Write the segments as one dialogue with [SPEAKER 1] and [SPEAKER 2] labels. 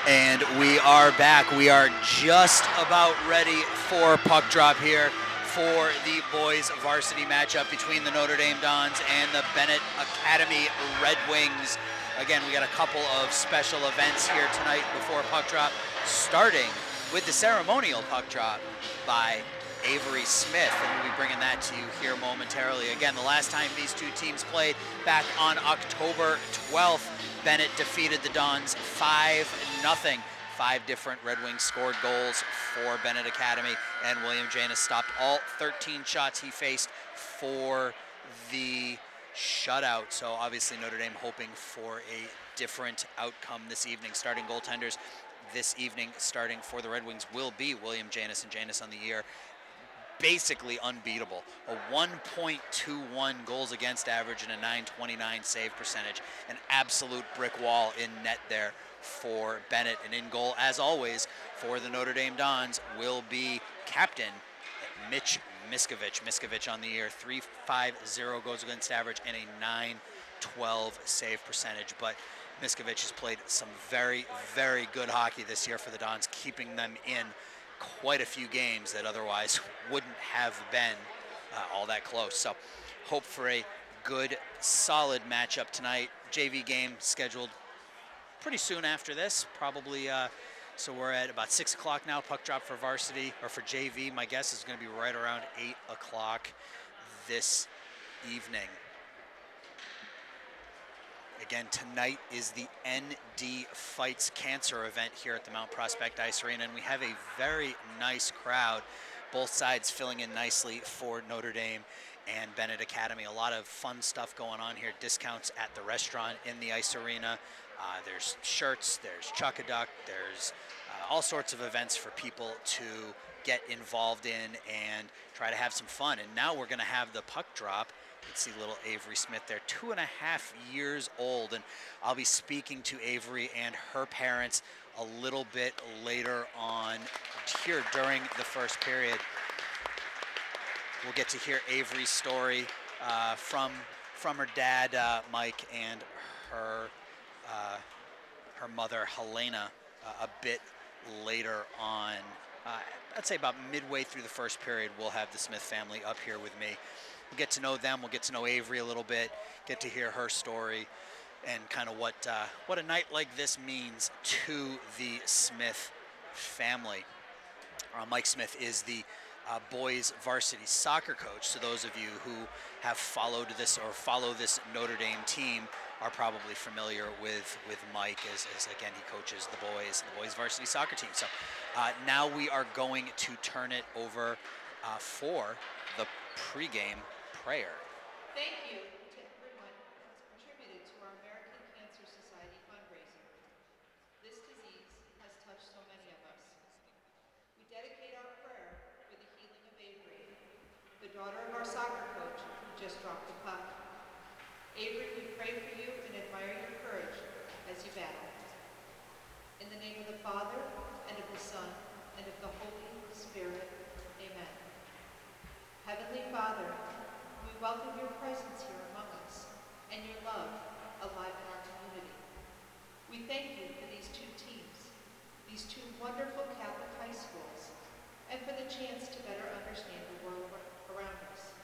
[SPEAKER 1] And we are back. We are just about ready for puck drop here for the boys varsity matchup between the Notre Dame Dons and the Benet Academy Red Wings. Again, we got a couple of special events here tonight before puck drop, starting with the ceremonial puck drop by Avery Smith, and we'll be bringing that to you here momentarily. Again, the last time these two teams played, back on October 12th, Benet defeated the Dons 5-0. 5 different Red Wings scored goals for Benet Academy, and William Janus stopped all 13 shots he faced for the shutout. So obviously Notre Dame hoping for a different outcome this evening. Starting goaltenders this evening, starting for the Red Wings, will be William Janus, and Janus on the year basically unbeatable. A 1.21 goals against average and a 929 save percentage. An absolute brick wall in net there for Benet. And in goal, as always, for the Notre Dame Dons will be captain Mitch Miskovich. Miskovich on the year, 3.50 goals against average and a 912 save percentage. But Miskovich has played some very, very good hockey this year for the Dons, keeping them in quite a few games that otherwise wouldn't have been all that close. So hope for a good, solid matchup tonight. JV game scheduled pretty soon after this, probably. So we're at about 6 o'clock now. Puck drop for varsity, or for JV. My guess is going to be right around 8 o'clock this evening. Again, tonight is the ND Fights Cancer event here at the Mount Prospect Ice Arena, and we have a very nice crowd, both sides filling in nicely for Notre Dame and Benet Academy. A lot of fun stuff going on here. Discounts at the restaurant in the ice arena. There's shirts, there's Chuck-a-Duck, there's all sorts of events for people to get involved in and try to have some fun. And now we're going to have the puck drop. You can see little Avery Smith there, 2.5 years old, and I'll be speaking to Avery and her parents a little bit later on here during the first period. We'll get to hear Avery's story from her dad, Mike, and her mother, Helena, a bit later on. I'd say about midway through the first period, we'll have the Smith family up here with me. We'll get to know them. We'll get to know Avery a little bit, get to hear her story, and kind of what a night like this means to the Smith family. Mike Smith is the boys varsity soccer coach. So those of you who have followed this or follow this Notre Dame team are probably familiar with Mike, as again, he coaches the boys varsity soccer team. So now we are going to turn it over for the pregame prayer.
[SPEAKER 2] Thank you to everyone who has contributed to our American Cancer Society fundraiser. This disease has touched so many of us. We dedicate our prayer for the healing of Avery, the daughter of our soccer coach who just dropped the puck. Avery, we pray for you and admire your courage as you battle. In the name of the Father, and of the Son, and of the Holy Spirit, amen. Heavenly Father, we welcome your presence here among us, and your love alive in our community. We thank you for these two teams, these two wonderful Catholic high schools, and for the chance to better understand the world around us.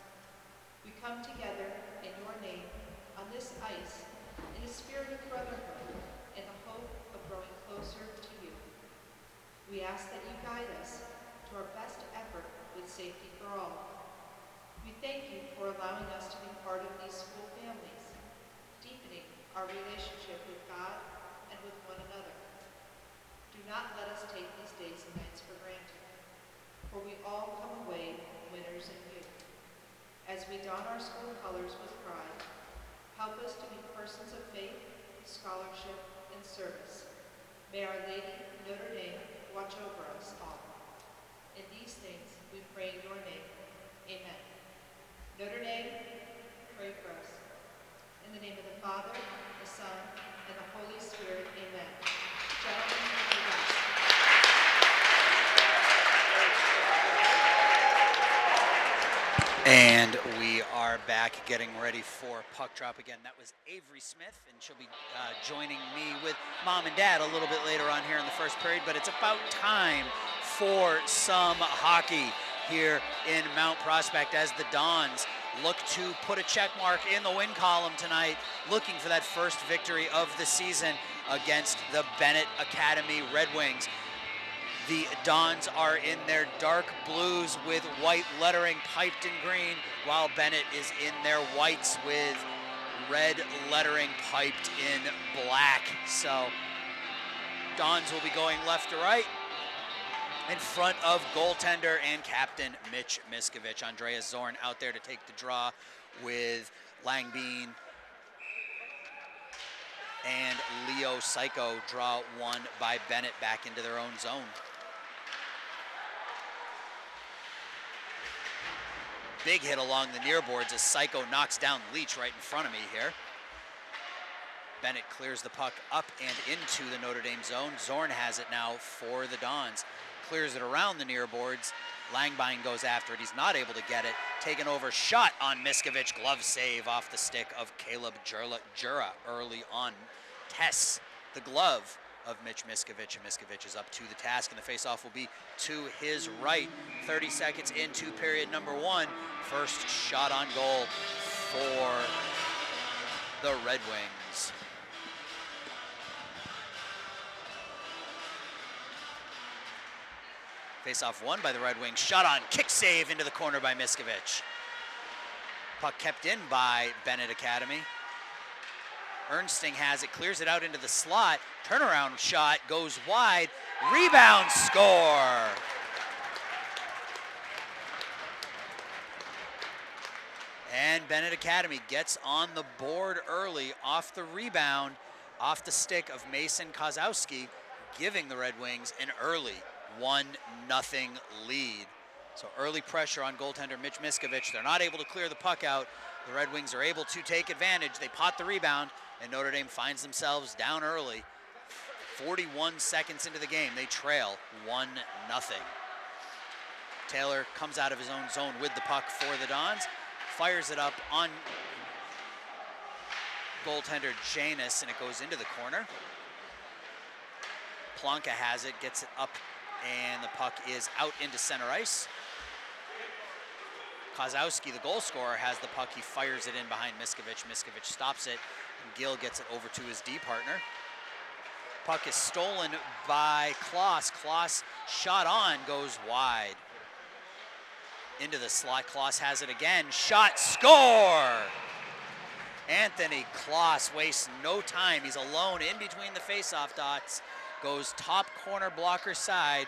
[SPEAKER 2] We come together in your name on this ice in a spirit of brotherhood and the hope of growing closer to you. We ask that you guide us to our best effort with safety for all. We thank you for allowing us to be part of these school families, deepening our relationship with God and with one another. Do not let us take these days and nights for granted, for we all come away winners in you. As we don our school colors with pride, help us to be persons of faith, scholarship, and service. May Our Lady, Notre Dame, watch over us all. In these things we pray in your name. Amen. Notre Dame, pray for us. In the name of the Father, the Son, and the Holy Spirit, amen. Gentlemen, be blessed.
[SPEAKER 1] And we are back getting ready for puck drop again. That was Avery Smith, and she'll be joining me with Mom and Dad a little bit later on here in the first period, but it's about time for some hockey here in Mount Prospect as the Dons look to put a check mark in the win column tonight, looking for that first victory of the season against the Benet Academy Red Wings. The Dons are in their dark blues with white lettering piped in green, while Benet is in their whites with red lettering piped in black. So Dons will be going left to right in front of goaltender and captain Mitch Miskovich. Andreas Zorn out there to take the draw with Langbein and Leo Psycho. Draw one by Benet back into their own zone. Big hit along the near boards as Psycho knocks down Leach right in front of me here. Benet clears the puck up and into the Notre Dame zone. Zorn has it now for the Dons. Clears it around the near boards. Langbein goes after it. He's not able to get it. Taken over, shot on Miskovich. Glove save off the stick of Caleb Jura early on. Tests the glove of Mitch Miskovich, and Miskovich is up to the task, and the faceoff will be to his right. 30 seconds into period number one. First shot on goal for the Red Wings. Faceoff won by the Red Wings. Shot on, kick save into the corner by Miskovich. Puck kept in by Benet Academy. Ernsting has it, clears it out into the slot. Turnaround shot goes wide. Rebound, score. And Benet Academy gets on the board early off the rebound, off the stick of Mason Kozowski, giving the Red Wings an early 1-0 lead. So early pressure on goaltender Mitch Miskovich. They're not able to clear the puck out. The Red Wings are able to take advantage. They pot the rebound, and Notre Dame finds themselves down early. 41 seconds into the game, they trail 1-0. Taylor comes out of his own zone with the puck for the Dons, fires it up on goaltender Janus, and it goes into the corner. Plonka has it, gets it up, and the puck is out into center ice. Kozowski, the goal scorer, has the puck. He fires it in behind Miskovich. Miskovich stops it, and Gill gets it over to his D partner. Puck is stolen by Kloss. Kloss shot on, goes wide. Into the slot, Kloss has it again. Shot, score! Anthony Kloss wastes no time. He's alone in between the faceoff dots. Goes top corner blocker side.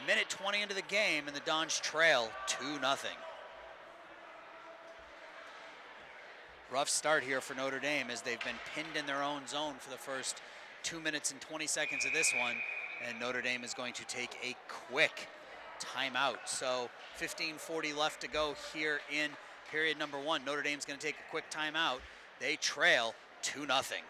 [SPEAKER 1] Minute 20 into the game, and the Dons trail 2-0. Rough start here for Notre Dame as they've been pinned in their own zone for the first 2 minutes and 20 seconds of this one, and Notre Dame is going to take a quick timeout. So 15:40 left to go here in period number one. Notre Dame's going to take a quick timeout. They trail 2-0.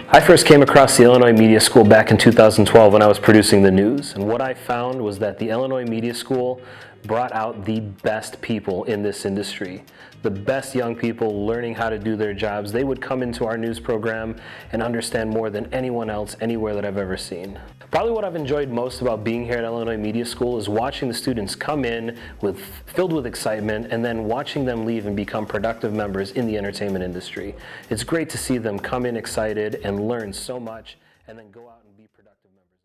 [SPEAKER 3] I first came across the Illinois Media School back in 2012 when I was producing the news, and what I found was that the Illinois Media School brought out the best people in this industry. The best young people learning how to do their jobs. They would come into our news program and understand more than anyone else anywhere that I've ever seen. Probably what I've enjoyed most about being here at Illinois Media School is watching the students come in filled with excitement, and then watching them leave and become productive members in the entertainment industry. It's great to see them come in excited and learn so much, and then go out and be productive members.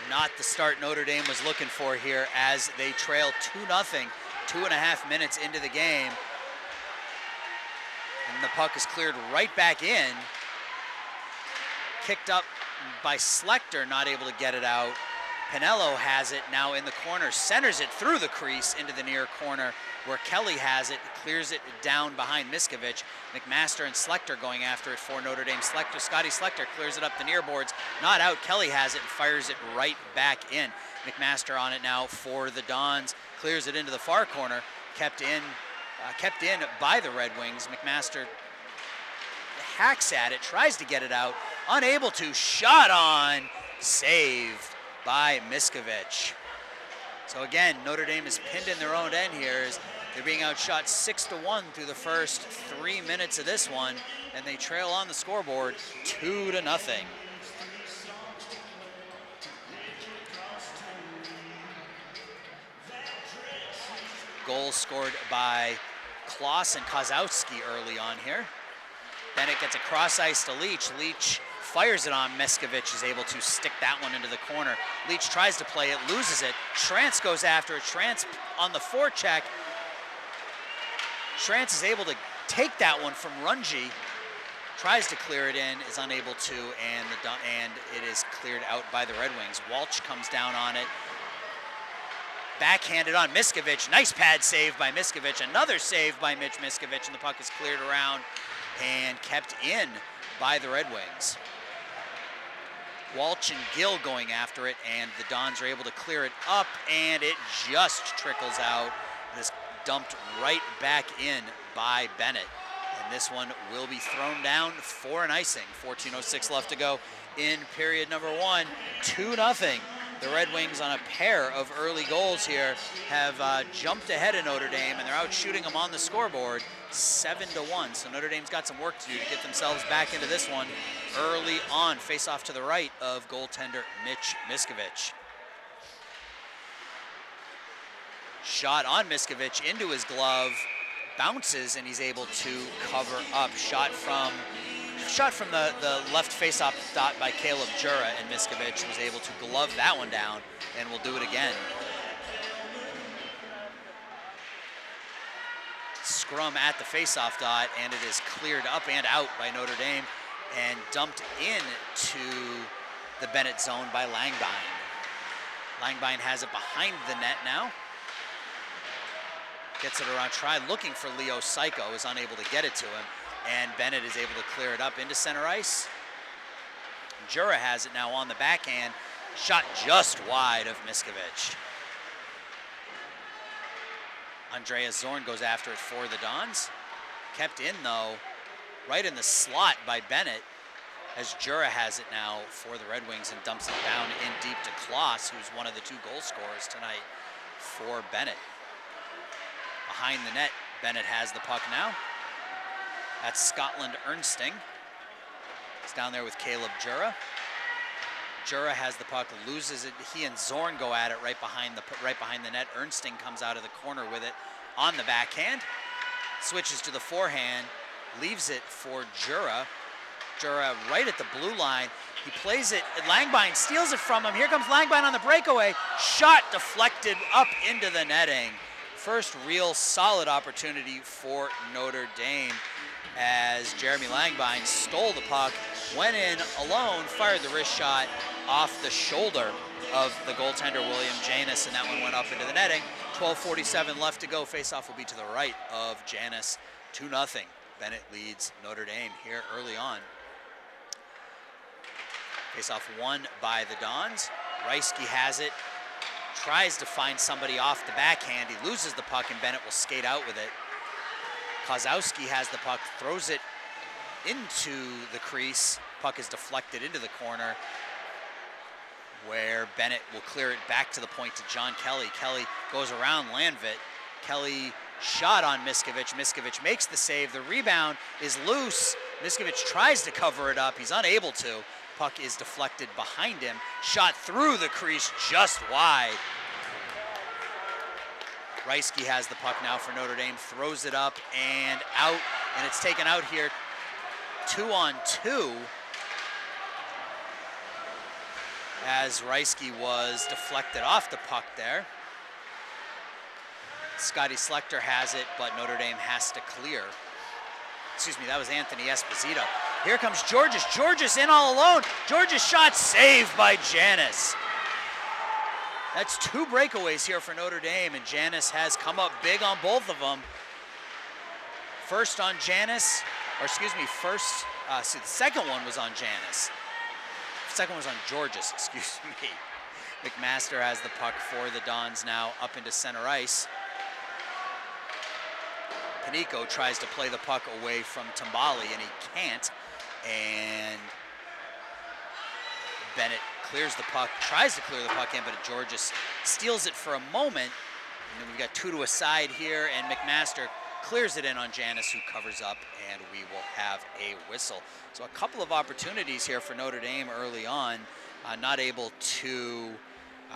[SPEAKER 1] Not the start Notre Dame was looking for here as they trail 2-0, 2.5 minutes into the game. And the puck is cleared right back in. Kicked up by Slechter, not able to get it out. Pinello has it now in the corner, centers it through the crease into the near corner where Kelly has it, clears it down behind Miskovich. McMaster and Slechter going after it for Notre Dame. Scotty Slechter clears it up the near boards, not out. Kelly has it and fires it right back in. McMaster on it now for the Dons, clears it into the far corner, kept in by the Red Wings. McMaster hacks at it, tries to get it out, unable to, shot on, saved by Miskovich. So again, Notre Dame is pinned in their own end here as they're being outshot 6-1 through the first 3 minutes of this one, and they trail on the scoreboard 2-0. Goal scored by Kloss and Kozowski early on here. Benet gets a cross ice to Leach. Leach fires it on. Miskovich is able to stick that one into the corner. Leach tries to play it, loses it. Schrantz goes after it. Schrantz on the forecheck. Schrantz is able to take that one from Runge. Tries to clear it in, is unable to, and it is cleared out by the Red Wings. Walsh comes down on it. Backhanded on Miskovich. Nice pad save by Miskovich. Another save by Mitch Miskovich, and the puck is cleared around and kept in by the Red Wings. Walsh and Gill going after it, and the Dons are able to clear it up, and it just trickles out. It is dumped right back in by Benet. And this one will be thrown down for an icing. 14:06 left to go in period number 1. 2-0. The Red Wings, on a pair of early goals here, have jumped ahead of Notre Dame, and they're out shooting them on the scoreboard 7-1. So Notre Dame's got some work to do to get themselves back into this one early on. Face off to the right of goaltender Mitch Miskovich. Shot on Miskovich into his glove, bounces, and he's able to cover up. Shot from the left face-off dot by Caleb Jura, and Miskovich was able to glove that one down, and will do it again. Scrum at the face-off dot, and it is cleared up and out by Notre Dame and dumped into the Benet zone by Langbein. Langbein has it behind the net now. Gets it around, tried looking for Leo Psycho, is unable to get it to him, and Benet is able to clear it up into center ice. Jura has it now on the backhand, shot just wide of Miskovich. Andreas Zorn goes after it for the Dons. Kept in though, right in the slot by Benet, as Jura has it now for the Red Wings and dumps it down in deep to Kloss, who's one of the 2 goal scorers tonight for Benet. Behind the net, Benet has the puck now. That's Scotland Ernsting. He's down there with Caleb Jura. Jura has the puck, loses it. He and Zorn go at it right behind the net. Ernsting comes out of the corner with it on the backhand. Switches to the forehand, leaves it for Jura. Jura right at the blue line. He plays it, Langbein steals it from him. Here comes Langbein on the breakaway. Shot deflected up into the netting. First real solid opportunity for Notre Dame as Jeremy Langbein stole the puck, went in alone, fired the wrist shot off the shoulder of the goaltender William Janus, and that one went up into the netting. 12:47 left to go. Faceoff will be to the right of Janus. 2-0. Benet leads Notre Dame here early on. Faceoff won by the Dons. Reisky has it, tries to find somebody off the backhand. He loses the puck, and Benet will skate out with it. Kozowski has the puck, throws it into the crease. Puck is deflected into the corner, where Benet will clear it back to the point to John Kelly. Kelly goes around Landvit. Kelly shot on Miskovich. Miskovich makes the save. The rebound is loose. Miskovich tries to cover it up. He's unable to. Puck is deflected behind him. Shot through the crease just wide. Reisky has the puck now for Notre Dame, throws it up and out, and it's taken out here 2-on-2 as Reisky was deflected off the puck there. Scotty Schlechter has it, but Notre Dame has to clear. Excuse me, that was Anthony Esposito. Here comes Georges. Georges in all alone. Georges' shot saved by Janus. That's 2 breakaways here for Notre Dame, and Janus has come up big on both of them. First on Janus, or excuse me, the second one was on Janus. The second one was on Georges, excuse me. McMaster has the puck for the Dons now up into center ice. Panico tries to play the puck away from Tambali, and he can't. And Benet clears the puck, tries to clear the puck in, but Georges steals it for a moment. And then we've got 2 to a side here, and McMaster clears it in on Janis, who covers up, and we will have a whistle. So a couple of opportunities here for Notre Dame early on, not able to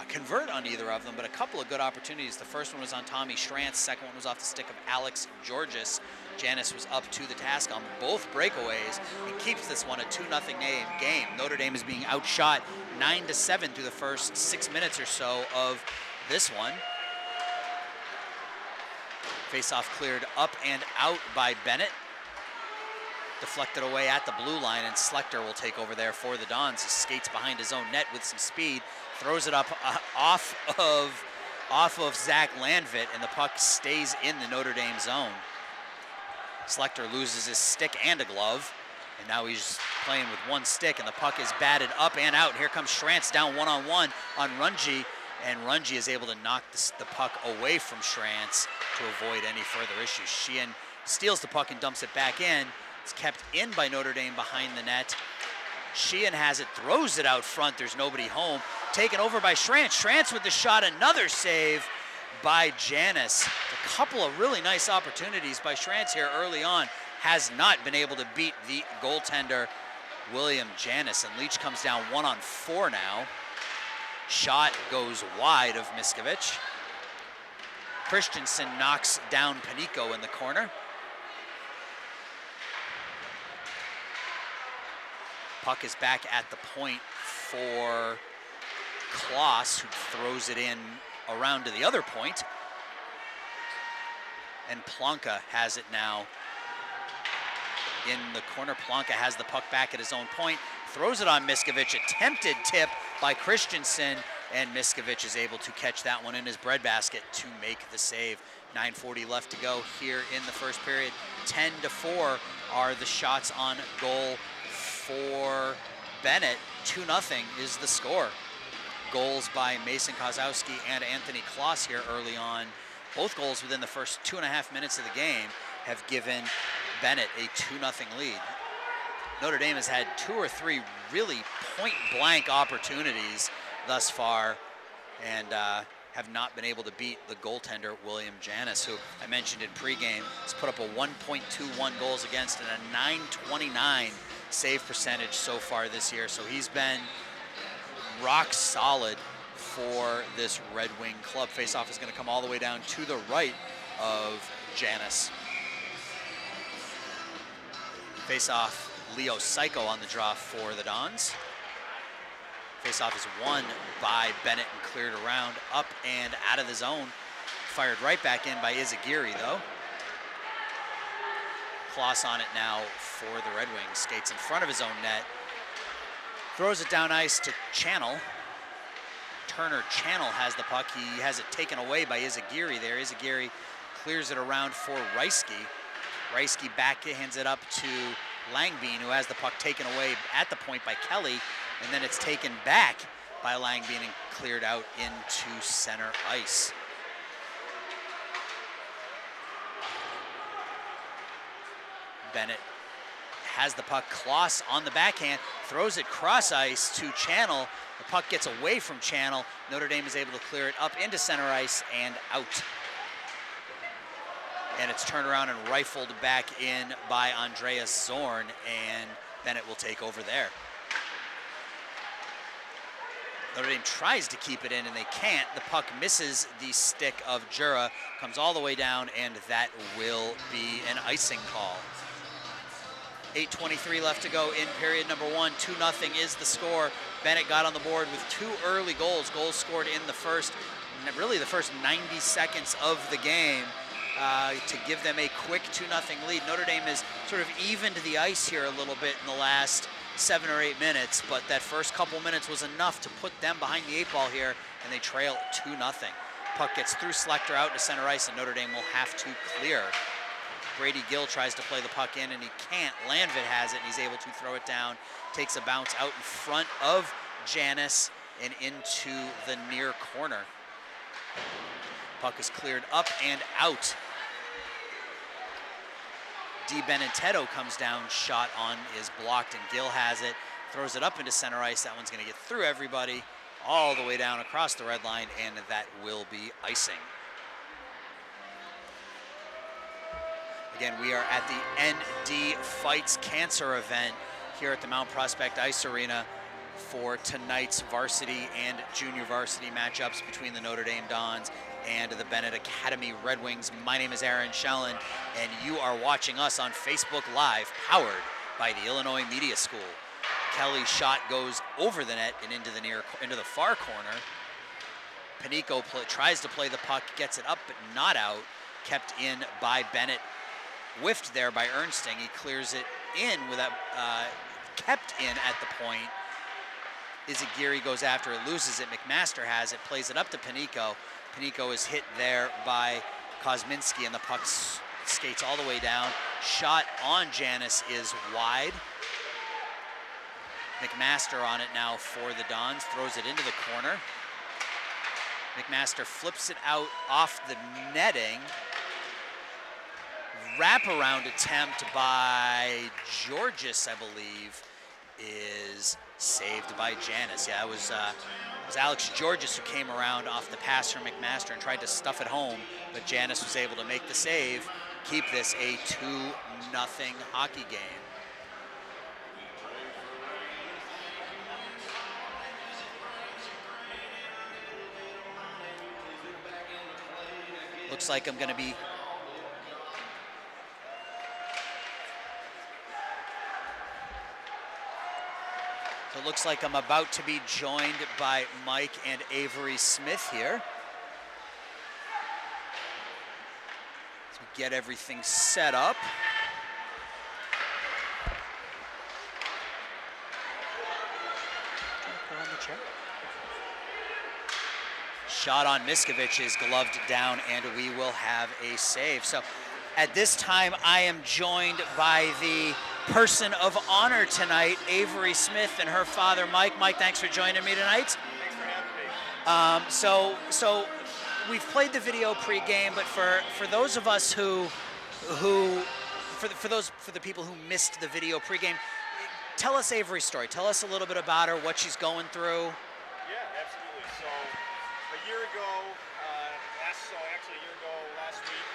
[SPEAKER 1] convert on either of them, but a couple of good opportunities. The first one was on Tommy Schrantz, second one was off the stick of Alex Georges. Janis was up to the task on both breakaways and keeps this one a 2-0 game. Notre Dame is being outshot 9-7 through the first 6 minutes or so of this one. Face-off cleared up and out by Benet. Deflected away at the blue line, and Schlechter will take over there for the Dons. He skates behind his own net with some speed, throws it up off of Zach Landvit, and the puck stays in the Notre Dame zone. Schlechter loses his stick and a glove, and now he's playing with one stick, and the puck is batted up and out. Here comes Schrantz down one-on-one on Runge, and Runge is able to knock the puck away from Schrantz to avoid any further issues. Sheehan steals the puck and dumps it back in. It's kept in by Notre Dame behind the net. Sheehan has it, throws it out front. There's nobody home. Taken over by Schrantz. Schrantz with the shot, another save by Janis. A couple of really nice opportunities by Schrantz here early on. Has not been able to beat the goaltender, William Janis. And Leach comes down 1-on-4 now. Shot goes wide of Miskovich. Christensen knocks down Panico in the corner. Puck is back at the point for Kloss, who throws it in around to the other point. And Plonka has it now in the corner. Plonka has the puck back at his own point, throws it on Miskovich. Attempted tip by Christensen, and Miskovich is able to catch that one in his breadbasket to make the save. 9:40 left to go here in the first period. 10-4 are the shots on goal for Benet. 2-0 is the score. Goals by Mason Kozowski and Anthony Kloss here early on. Both goals within the first 2.5 minutes of the game have given Benet a 2-0 lead. Notre Dame has had 2 or 3 really point-blank opportunities thus far, and have not been able to beat the goaltender, William Janis, who I mentioned in pregame has put up a 1.21 goals against and a 929 save percentage so far this year. So he's been rock solid for this Red Wing club. Faceoff is going to come all the way down to the right of Janis. Faceoff, Leo Psycho on the draw for the Dons. Faceoff is won by Benet and cleared around, up and out of the zone. Fired right back in by Izagiri, though. Kloss on it now for the Red Wings. Skates in front of his own net. Throws it down ice to Channel. Turner Channel has the puck. He has it taken away by Izagiri there. Izagiri clears it around for Reisky. Reisky backhands it up to Langbein, who has the puck taken away at the point by Kelly, and then it's taken back by Langbein and cleared out into center ice. Benet has the puck. Kloss on the backhand, throws it cross ice to Channel. The puck gets away from Channel. Notre Dame is able to clear it up into center ice and out. And it's turned around and rifled back in by Andreas Zorn, and Benet will take over there. Notre Dame tries to keep it in, and they can't. The puck misses the stick of Jura, comes all the way down, and that will be an icing call. 8:23 left to go in period number 1. 2-0 is the score. Benet got on the board with 2 early goals. Goals scored in the first, really the first 90 seconds of the game to give them a quick 2-0 lead. Notre Dame has sort of evened the ice here a little bit in the last 7 or 8 minutes, but that first couple minutes was enough to put them behind the 8 ball here, and they trail 2-0. Puck gets through Schlechter out to center ice, and Notre Dame will have to clear. Brady Gill tries to play the puck in, and he can't. Landvit has it, and he's able to throw it down. Takes a bounce out in front of Janis and into the near corner. Puck is cleared up and out. Di Benedetto comes down, shot on is blocked, and Gill has it, throws it up into center ice. That one's going to get through everybody all the way down across the red line, and that will be icing. Again, we are at the ND Fights Cancer event here at the Mount Prospect Ice Arena for tonight's varsity and junior varsity matchups between the Notre Dame Dons and the Benet Academy Red Wings. My name is Aaron Shellen, and you are watching us on Facebook Live, powered by the Illinois Media School. Kelly's shot goes over the net and into the far corner. Panico tries to play the puck, gets it up but not out, kept in by Benet. Whiffed there by Ernsting. He clears it in without, kept in at the point. Izagiri goes after it, loses it. McMaster has it, plays it up to Panico. Panico is hit there by Kosminski, and the puck skates all the way down. Shot on Janis is wide. McMaster on it now for the Dons, throws it into the corner. McMaster flips it out off the netting. Wraparound attempt by Georgis, I believe, is saved by Janis. Yeah, it was Alex Georgis who came around off the pass from McMaster and tried to stuff it home, but Janis was able to make the save, keep this a 2-0 hockey game. Looks like I'm going to be So it looks like I'm about to be joined by Mike and Avery Smith here. So we get everything set up. Shot on Miskovich is gloved down, and we will have a save. So at this time, I am joined by the person of honor tonight, Avery Smith, and her father, Mike. Mike, thanks for joining me tonight.
[SPEAKER 4] Thanks for having me.
[SPEAKER 1] So we've played the video pregame, but for those of us for the people who missed the video pregame, tell us Avery's story. Tell us a little bit about her, what she's going through.
[SPEAKER 4] Yeah, absolutely. So a year ago, last week,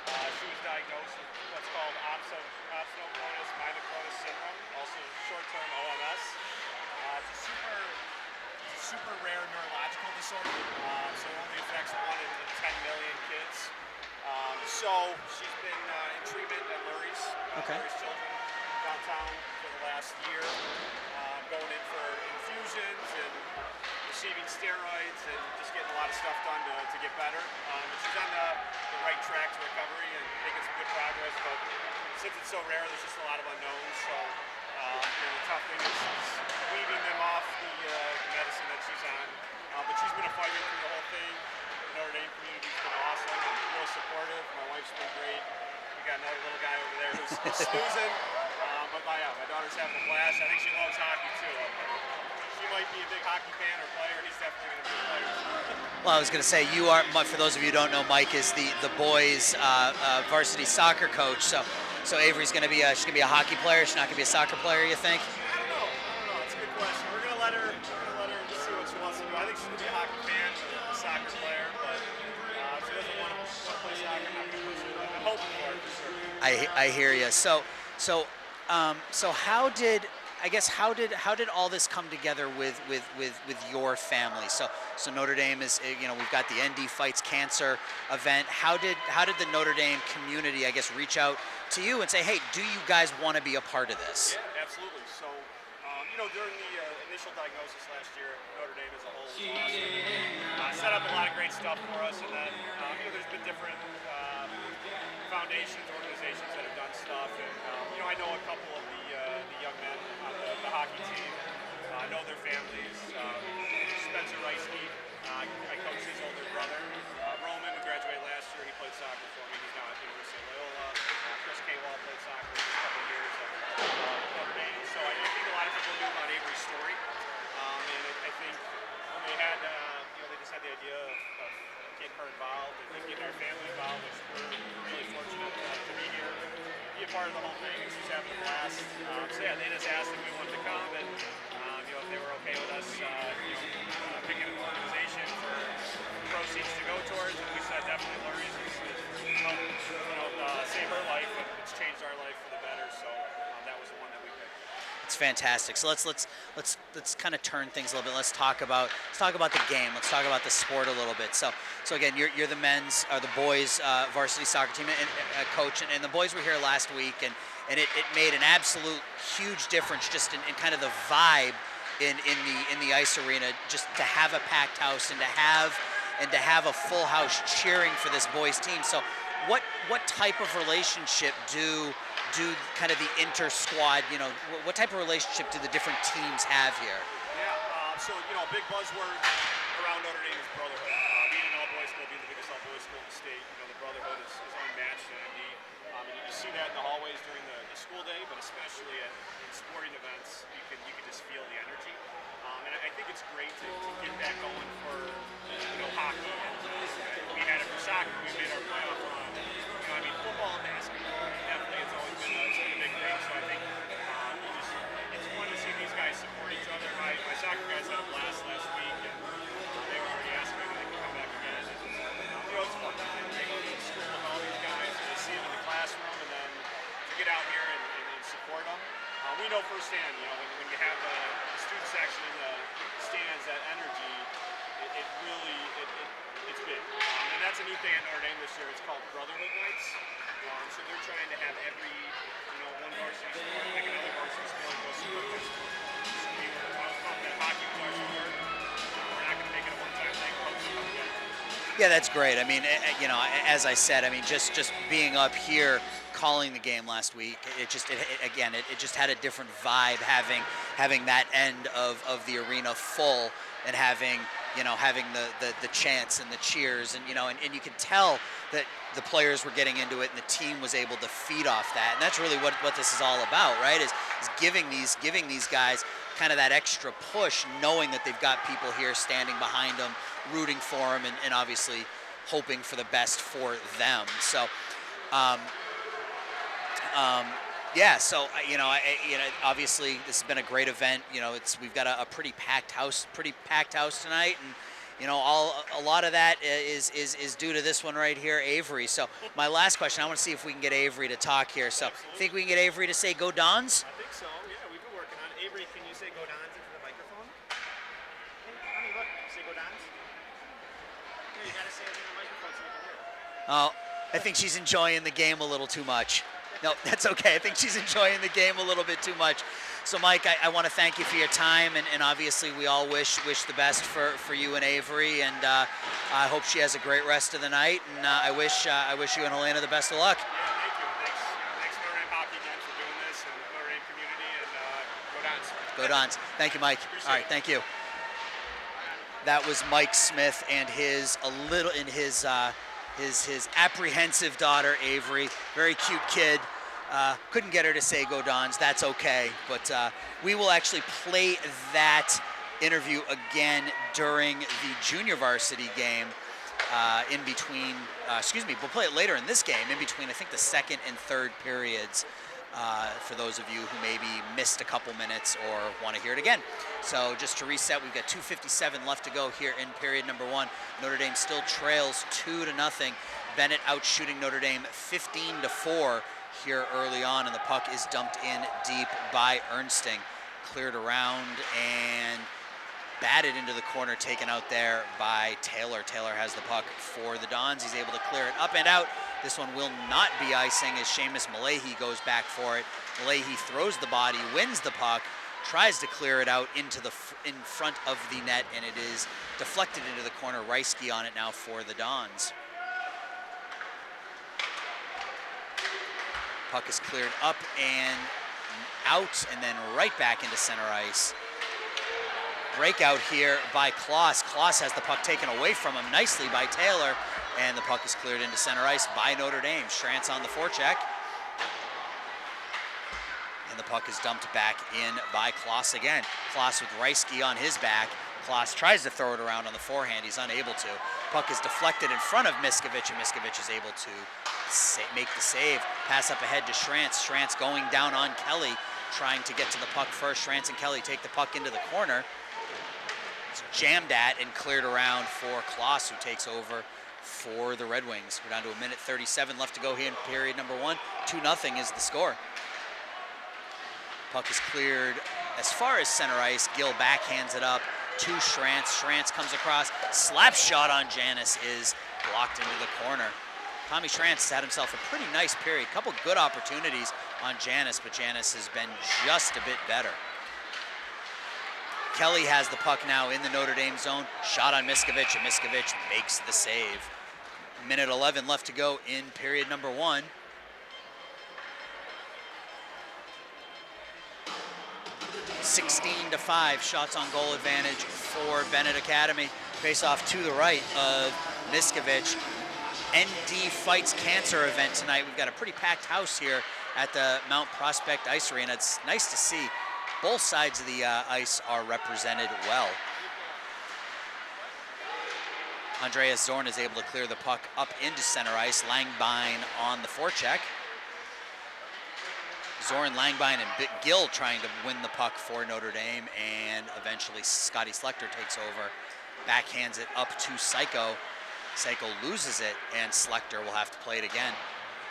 [SPEAKER 4] she was diagnosed with what's called opsonocronus myoclonus syndrome, also short-term OMS. It's a super rare neurological disorder, so it only affects 1 in 10 million kids. So she's been in treatment at Lurie's Children downtown for the last year, going in for infusions and receiving steroids and just getting a lot of stuff done to get better. She's on the right track to recovery and making some good progress, but since it's so rare, there's just a lot of unknowns. So the tough thing is weaving them off the medicine that she's on. But she's been a fighter through the whole thing. The Notre Dame community's been awesome and real supportive. My wife's been great. We got another little guy over there who's snoozing. But my daughter's having a blast. I think she loves hockey too. She might be a big hockey fan or player. He's definitely going to be a player.
[SPEAKER 1] Well, I was going to say, you are, for those of you who don't know, Mike is the boys' varsity soccer coach. So Avery's going to be she's going to be a hockey player. She's not going to be a soccer player, you think?
[SPEAKER 4] I don't know. It's a good question. We're going to let her see what she wants to do. I think she's going to be a hockey fan, a soccer player, but if she doesn't want to play soccer, I'm not going to push her. I'm hoping for it for sure.
[SPEAKER 1] I hear you. So how did all this come together with your family? So Notre Dame is, we've got the ND Fights Cancer event. How did the Notre Dame community, I guess, reach out to you and say, hey, do you guys want to be a part of this?
[SPEAKER 4] Yeah, absolutely. So during the initial diagnosis last year, Notre Dame as a whole was awesome. Set up a lot of great stuff for us, and then there's been different foundations, organizations that have done stuff, and I know a couple of the young men on the hockey team. I know their families. Spencer Reisky, I coached his older brother. Roman, who graduated last year, he played soccer for me. He's now at the University of Loyola. Chris K-Wall played soccer for a couple of years at Notre Dame. So I think a lot of people knew about Avery's story, and I think when they had, they just had the idea of getting her involved and getting our family involved, which we're really fortunate to be here. be a part of the whole thing, and she's having a blast. So yeah, they just asked if we wanted to come, and if they were okay with us, picking an organization for proceeds to go towards. And we said definitely Lurie's has helped, save her life, and it's changed our life for the better. So that was the one that we picked.
[SPEAKER 1] It's fantastic. So let's kind of turn things a little bit. Let's talk about the game. Let's talk about the sport a little bit. So again, you're the men's or the boys varsity soccer team and coach, and the boys were here last week, and it made an absolute huge difference just in kind of the vibe in the ice arena, just to have a packed house and to have a full house cheering for this boys team. So what type of relationship do kind of the inter-squad, what type of relationship do the different teams have here?
[SPEAKER 4] Yeah, so a big buzzword around Notre Dame is brotherhood. Being an all-boys school, being the biggest all-boys school in the state, the brotherhood is unmatched in MD. And you see that in the hallways during the school day, but especially in sporting events, you can just feel the energy. And I think it's great to get that going for hockey. And we had it for soccer. We made our playoff run. Football and basketball, definitely it's always been a big thing. So I think it's fun to see these guys support each other. My soccer guys had a blast last week, and they were already asking me if they could come back again. And, it's fun. They go to school with all these guys, and they see them in the classroom, and then to get out here and support them. We know firsthand, when you have the student section in the stands, that energy, it really it's big. And that's a new thing at Notre Dame this year. It's called Brotherhood Nights. So they're trying to have every, one varsity sport, like another varsity sport, go support their sport. So we were taught that hockey was our sport. We're not going to make it a one-time thing. We're hoping to come again.
[SPEAKER 1] Yeah, that's great. As I said, just being up here calling the game last week, it just had a different vibe having that end of the arena full and having the chants and the cheers, and you could tell that the players were getting into it and the team was able to feed off that. And that's really what this is all about, right? Is giving these guys kind of that extra push, knowing that they've got people here standing behind them, rooting for them, and obviously hoping for the best for them. So obviously this has been a great event. We've got a pretty packed house tonight, and a lot of that is due to this one right here, Avery. So my last question, I want to see if we can get Avery to talk here. So think we can get Avery to say "Go Dons"?
[SPEAKER 4] I think so. Yeah, we've been working on it. Avery, can you say "Go Dons" into the microphone? Hey, look, say "Go Dons." Here, you gotta say it in the microphone so we can hear it.
[SPEAKER 1] Oh, I think she's enjoying the game a little too much. No, that's okay. I think she's enjoying the game a little bit too much. So, Mike, I want to thank you for your time, and obviously we all wish the best for you and Avery, and I hope she has a great rest of the night, and I wish you and Helena the best of luck.
[SPEAKER 4] Yeah, thank you. Thanks Notre Dame Hockey again for doing this, and Notre Dame community, and go Dons.
[SPEAKER 1] Go Dons. Thank you, Mike.
[SPEAKER 4] Appreciate
[SPEAKER 1] All right,
[SPEAKER 4] it.
[SPEAKER 1] thank you. That was Mike Smith and his apprehensive daughter, Avery. Very cute kid. Couldn't get her to say "Go Dons." That's okay. But we will actually play that interview again during the junior varsity game in between, we'll play it later in this game in between, I think, the second and third periods. For those of you who maybe missed a couple minutes or want to hear it again. So just to reset, we've got 2:57 left to go here in period number one. Notre Dame still trails 2-0. Benet out shooting Notre Dame 15-4 here early on, and the puck is dumped in deep by Ernsting. Cleared around and batted into the corner, taken out there by Taylor. Taylor has the puck for the Dons. He's able to clear it up and out. This one will not be icing as Seamus Malahi goes back for it. Malahi throws the body, wins the puck, tries to clear it out in front of the net, and it is deflected into the corner. Reisky on it now for the Dons. Puck is cleared up and out, and then right back into center ice. Breakout here by Kloss. Kloss has the puck taken away from him nicely by Taylor, and the puck is cleared into center ice by Notre Dame. Strantz on the forecheck. And the puck is dumped back in by Kloss again. Kloss with Reisky on his back. Kloss tries to throw it around on the forehand. He's unable to. Puck is deflected in front of Miskovich, and Miskovich is able to make the save. Pass up ahead to Schrantz. Schrantz going down on Kelly, trying to get to the puck first. Schrantz and Kelly take the puck into the corner. It's jammed at and cleared around for Kloss, who takes over for the Red Wings. We're down to 1:37 left to go here in period number 1. 2-0 is the score. Puck is cleared as far as center ice. Gill backhands it up to Schrantz. Schrantz comes across. Slap shot on Janis is blocked into the corner. Tommy Schrantz had himself a pretty nice period. Couple good opportunities on Janis, but Janis has been just a bit better. Kelly has the puck now in the Notre Dame zone. Shot on Miskovich, and Miskovich makes the save. 1:11 left to go in period number 1. (16-5) shots on goal advantage for Benet Academy. Face off to the right of Miskovich. ND Fights Cancer event tonight. We've got a pretty packed house here at the Mount Prospect Ice Arena. It's nice to see both sides of the ice are represented well. Andreas Zorn is able to clear the puck up into center ice. Langbein on the forecheck. Zorn, Langbein, and Gill trying to win the puck for Notre Dame, and eventually Scotty Schlechter takes over, backhands it up to Psycho. Psycho loses it, and Schlechter will have to play it again.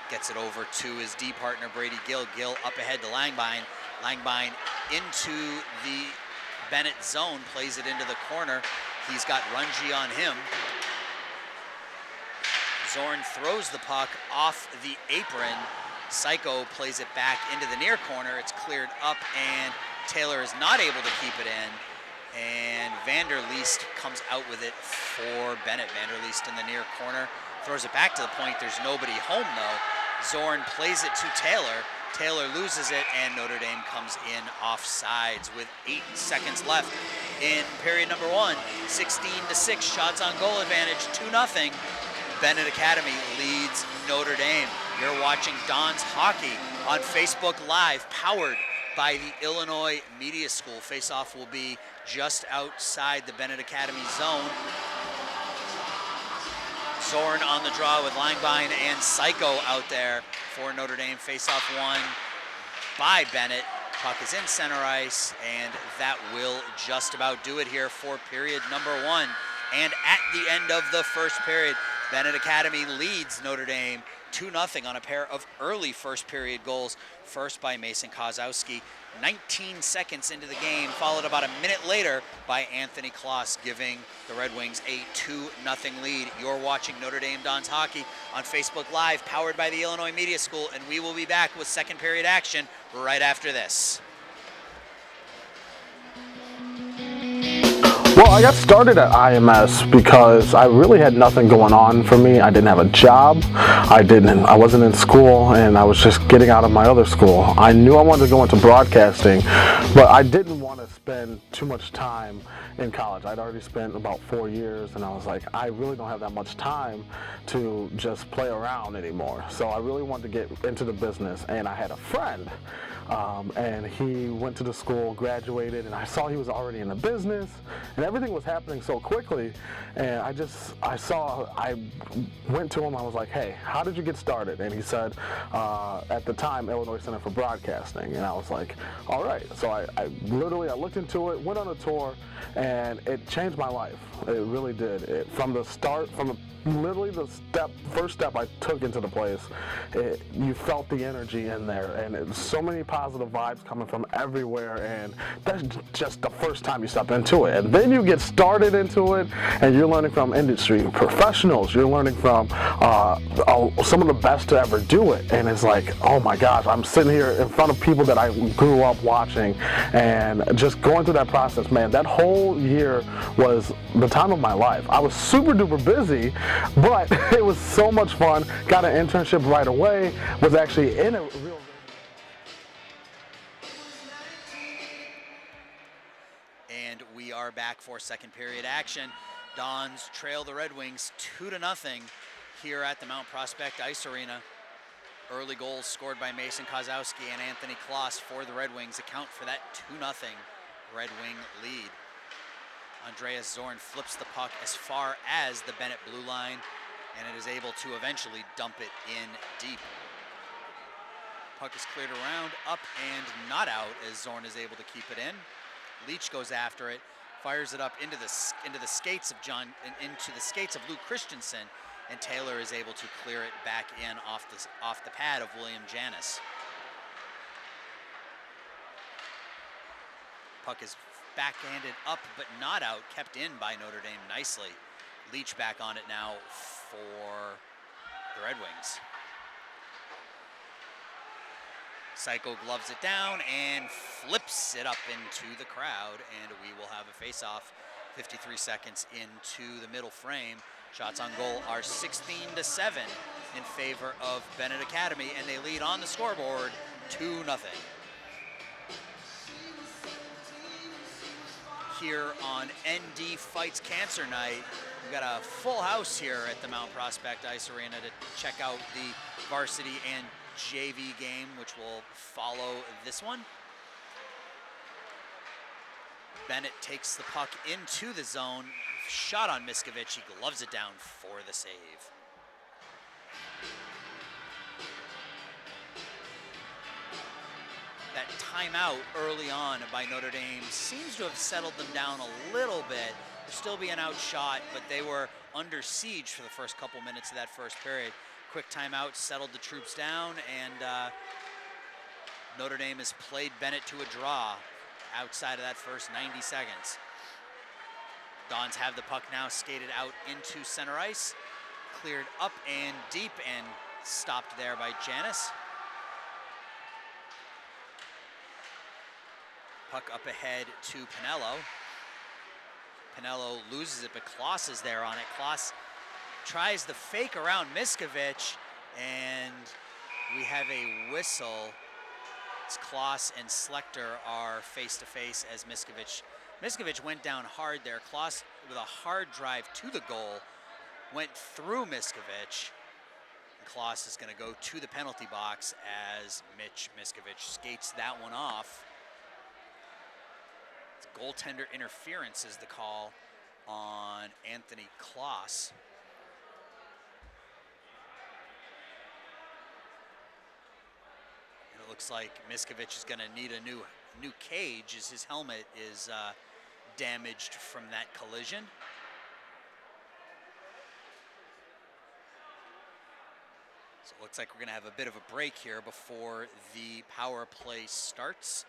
[SPEAKER 1] Gets it over to his D partner, Brady Gill. Gill up ahead to Langbein. Langbein into the Benet zone, plays it into the corner. He's got Runge on him. Zorn throws the puck off the apron. Psycho plays it back into the near corner. It's cleared up, and Taylor is not able to keep it in. And Vanderleest comes out with it for Benet. Vanderleest in the near corner, throws it back to the point. There's nobody home though. Zorn plays it to Taylor. Taylor loses it, and Notre Dame comes in offsides with 8 seconds left in period number 1. 16-6 shots on goal advantage, 2-0. Benet Academy leads Notre Dame. You're watching Don's Hockey on Facebook Live, powered by the Illinois Media School. Face-off will be just outside the Benet Academy zone. Zorn on the draw with Langbein and Psycho out there for Notre Dame. Face-off won by Benet. Puck is in center ice, and that will just about do it here for period number 1. And at the end of the first period, Benet Academy leads Notre Dame 2-0 on a pair of early first period goals. First by Mason Kozowski, 19 seconds into the game, followed about a minute later by Anthony Kloss, giving the Red Wings a 2-0 lead. You're watching Notre Dame Dons Hockey on Facebook Live, powered by the Illinois Media School, and we will be back with second period action right after this.
[SPEAKER 5] Well, I got started at IMS because I really had nothing going on for me. I didn't have a job. I wasn't in school, and I was just getting out of my other school. I knew I wanted to go into broadcasting, but I didn't want to spend too much time in college. I'd already spent about 4 years, and I was like, I really don't have that much time to just play around anymore. So I really wanted to get into the business, and I had a friend. And he went to the school, graduated, and I saw he was already in the business, and everything was happening so quickly. And I went to him, I was like, hey, how did you get started? And he said, at the time, Illinois Center for Broadcasting. And I was like, all right. So I looked into it, went on a tour, and it changed my life. It really did. From the start, literally the first step I took into the place, you felt the energy in there, and so many positive vibes coming from everywhere, and that's just the first time you step into it. And then you get started into it, and you're learning from industry professionals, you're learning from some of the best to ever do it, and it's like, oh my gosh, I'm sitting here in front of people that I grew up watching, and just going through that process, man, that whole year was the time of my life. I was super duper busy, but it was so much fun. Got an internship right away, was actually in a real...
[SPEAKER 1] And we are back for second period action. Dons trail the Red Wings 2-0 here at the Mount Prospect Ice Arena. Early goals scored by Mason Kozowski and Anthony Kloss for the Red Wings account for that 2-0 Red Wing lead. Andreas Zorn flips the puck as far as the Benet blue line, and it is able to eventually dump it in deep. Puck is cleared around, up and not out, as Zorn is able to keep it in. Leach goes after it, fires it up into the skates of Luke Christensen, and Taylor is able to clear it back in off the pad of William Janis. Puck is backhanded up but not out, kept in by Notre Dame nicely. Leach back on it now for the Red Wings. Psycho gloves it down and flips it up into the crowd, and we will have a face-off 53 seconds into the middle frame. Shots on goal are 16-7 in favor of Benet Academy, and they lead on the scoreboard 2-0. Here on ND Fights Cancer Night, we've got a full house here at the Mount Prospect Ice Arena to check out the varsity and JV game, which will follow this one. Benet takes the puck into the zone. Shot on Miskovich. He gloves it down for the save. That timeout early on by Notre Dame seems to have settled them down a little bit. They're still being outshot, but they were under siege for the first couple minutes of that first period. Quick timeout settled the troops down, and Notre Dame has played Benet to a draw outside of that first 90 seconds. Dons have the puck now skated out into center ice, cleared up and deep and stopped there by Janis. Puck up ahead to Pinello. Pinello loses it, but Kloss is there on it. Kloss tries the fake around Miskovich, and we have a whistle. It's Kloss and Slektor are face-to-face as Miskovich went down hard there. Kloss with a hard drive to the goal went through Miskovich. Kloss is going to go to the penalty box as Mitch Miskovich skates that one off. It's goaltender interference is the call on Anthony Kloss. And it looks like Miskovich is going to need a new cage as his helmet is damaged from that collision. So it looks like we're going to have a bit of a break here before the power play starts.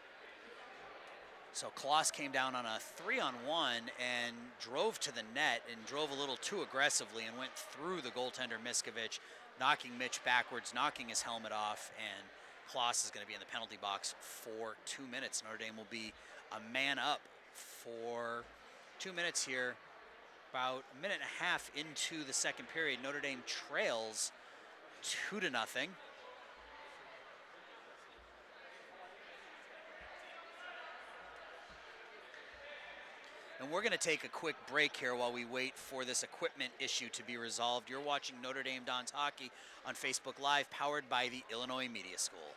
[SPEAKER 1] So Kloss came down on a 3-on-1 and drove to the net and drove a little too aggressively and went through the goaltender Miskovich, knocking Mitch backwards, knocking his helmet off, and Kloss is going to be in the penalty box for 2 minutes. Notre Dame will be a man up for 2 minutes here. About a minute and a half into the second period, Notre Dame trails 2-0. And we're going to take a quick break here while we wait for this equipment issue to be resolved. You're watching Notre Dame Dons Hockey on Facebook Live, powered by the Illinois Media School.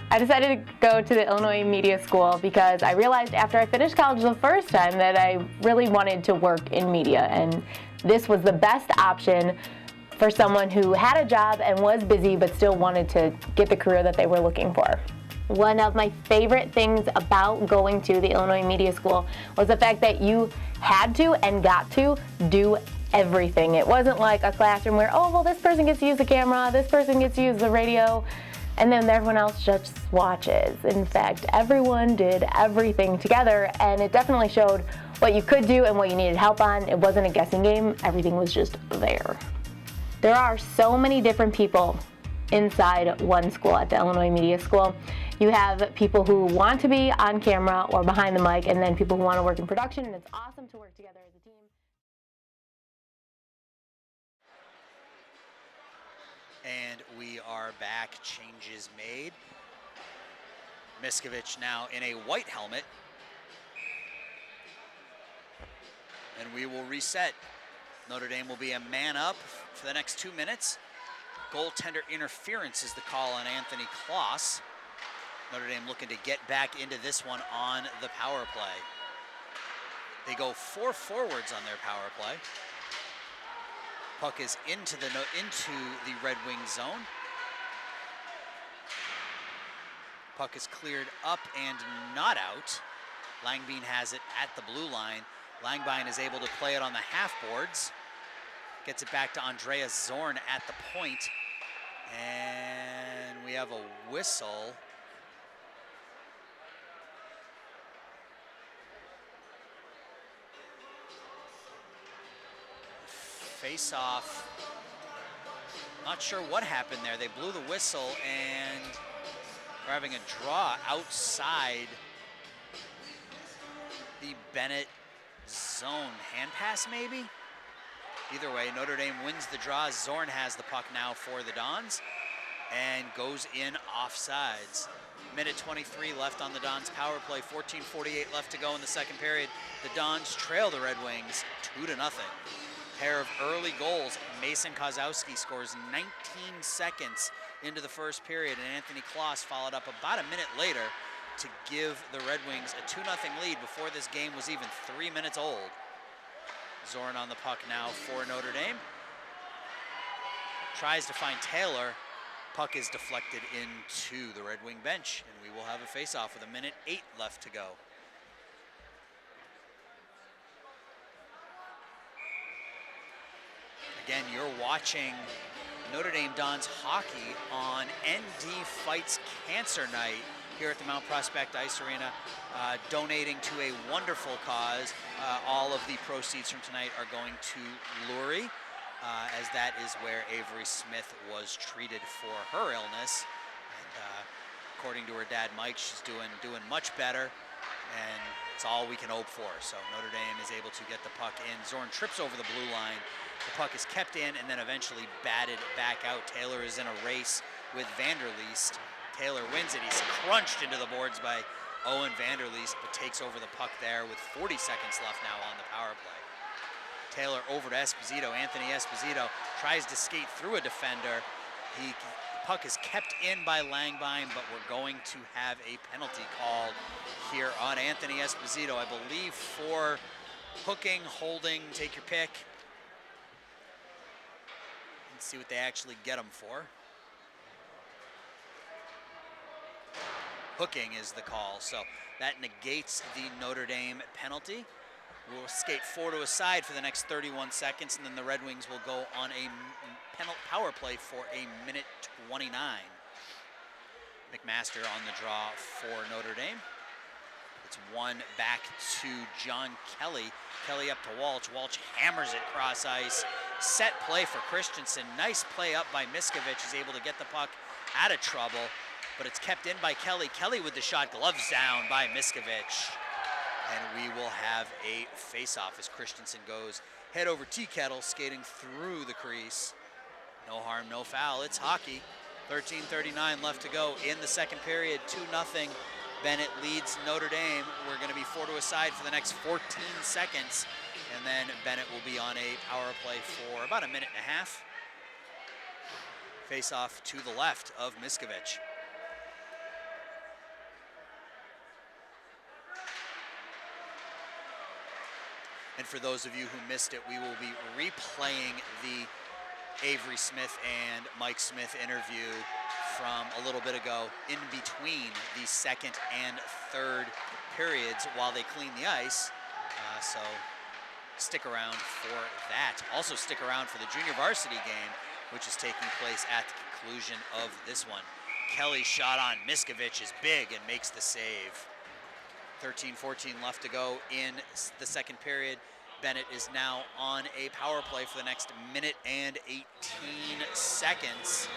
[SPEAKER 6] I decided to go to the Illinois Media School because I realized after I finished college the first time that I really wanted to work in media, and this was the best option for someone who had a job and was busy but still wanted to get the career that they were looking for. One of my favorite things about going to the Illinois Media School was the fact that you had to and got to do everything. It wasn't like a classroom where, oh, well, this person gets to use the camera, this person gets to use the radio, and then everyone else just watches. In fact, everyone did everything together, and it definitely showed what you could do and what you needed help on. It wasn't a guessing game. Everything was just there. There are so many different people inside one school at the Illinois Media School. You have people who want to be on camera or behind the mic, and then people who want to work in production, and it's awesome to work together as a team.
[SPEAKER 1] And we are back. Changes made. Miskovich now in a white helmet. And we will reset. Notre Dame will be a man up for the next 2 minutes. Goaltender interference is the call on Anthony Kloss. Notre Dame looking to get back into this one on the power play. They go 4 forwards on their power play. Puck is into the Red Wing zone. Puck is cleared up and not out. Langbein has it at the blue line. Langbein is able to play it on the half boards. Gets it back to Andreas Zorn at the point. And we have a whistle. Face off. Not sure what happened there. They blew the whistle and we're having a draw outside the Benet zone. Hand pass maybe? Either way, Notre Dame wins the draw. Zorn has the puck now for the Dons and goes in offsides. Minute 23 left on the Dons power play. 14:48 left to go in the second period. The Dons trail the Red Wings 2-0. Pair of early goals. Mason Kozowski scores 19 seconds into the first period, and Anthony Kloss followed up about a minute later to give the Red Wings a 2-0 lead before this game was even 3 minutes old. Zorn on the puck now for Notre Dame. Tries to find Taylor. Puck is deflected into the Red Wing bench, and we will have a face-off with 1:08 left to go. Again, you're watching Notre Dame Dons hockey on ND Fights Cancer Night here at the Mount Prospect Ice Arena, donating to a wonderful cause. All of the proceeds from tonight are going to Lurie, as that is where Avery Smith was treated for her illness. And according to her dad, Mike, she's doing much better, and it's all we can hope for. So Notre Dame is able to get the puck in. Zorn trips over the blue line. The puck is kept in and then eventually batted back out. Taylor is in a race with Vanderleest. Taylor wins it. He's crunched into the boards by Owen Vanderleest, but takes over the puck there with 40 seconds left now on the power play. Taylor over to Esposito. Anthony Esposito tries to skate through a defender. The puck is kept in by Langbein, but we're going to have a penalty called here on Anthony Esposito, I believe, for hooking, holding, take your pick. Let's see what they actually get him for. Hooking is the call, so that negates the Notre Dame penalty. We'll skate 4 to a side for the next 31 seconds, and then the Red Wings will go on a power play for 1:29. McMaster on the draw for Notre Dame. It's one back to John Kelly. Kelly up to Walsh. Walsh hammers it cross ice. Set play for Christensen. Nice play up by Miskovich. Is able to get the puck out of trouble, but it's kept in by Kelly. Kelly with the shot, gloves down by Miskovich. And we will have a face-off as Christensen goes head over tea kettle, skating through the crease. No harm, no foul. It's hockey. 13:39 left to go in the second period. 2-0. Benet leads Notre Dame. We're going to be 4 to a side for the next 14 seconds. And then Benet will be on a power play for about a minute and a half. Face-off to the left of Miskovich. And for those of you who missed it, we will be replaying the Avery Smith and Mike Smith interview from a little bit ago in between the second and third periods while they clean the ice. So stick around for that. Also stick around for the junior varsity game, which is taking place at the conclusion of this one. Kelly's shot on Miskovich is big and makes the save. 13:14 left to go in the second period. Benet is now on a power play for the next minute and 18 seconds.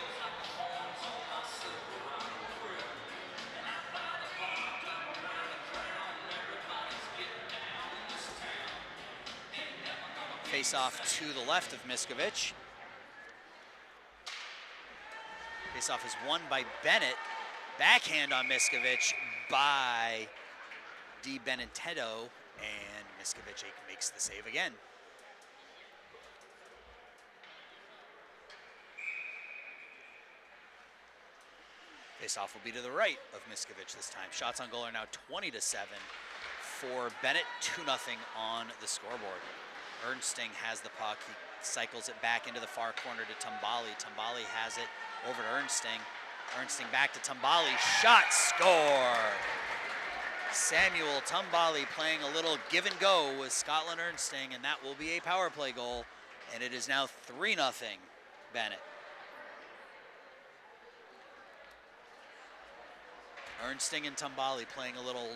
[SPEAKER 1] Face-off to the left of Miskovich. Face-off is won by Benet. Backhand on Miskovich by Di Benedetto, and Miskovich makes the save again. Face-off will be to the right of Miskovich this time. Shots on goal are now 20-7 for Benet, 2-0 on the scoreboard. Ernsting has the puck. He cycles it back into the far corner to Tumbali. Tumbali has it over to Ernsting. Ernsting back to Tumbali. Shot, score! Samuel Tumbali playing a little give and go with Scotland Ernsting, and that will be a power play goal. And it is now 3-0 Benet. Ernsting and Tumbali playing a little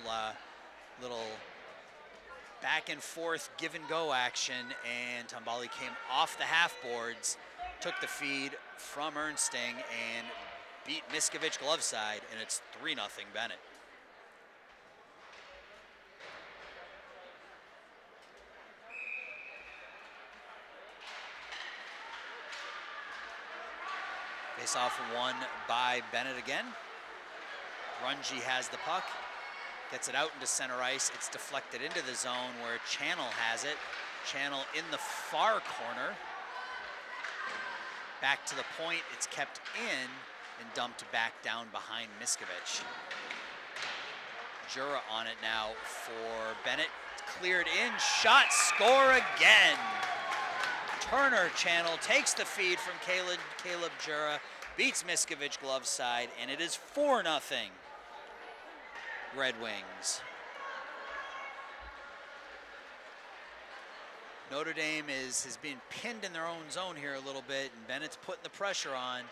[SPEAKER 1] back and forth give and go action, and Tumbali came off the half boards, took the feed from Ernsting and beat Miskovich glove side, and it's 3-0 Benet. Face-off won by Benet again. Runji has the puck, gets it out into center ice. It's deflected into the zone where Channel has it. Channel in the far corner. Back to the point, it's kept in and dumped back down behind Miskovich. Jura on it now for Benet. Cleared in, shot, score again. Turner Channel takes the feed from Caleb Jura, beats Miskovich glove side, and it is 4-0 Red Wings. Notre Dame has been pinned in their own zone here a little bit, and Bennett's putting the pressure on.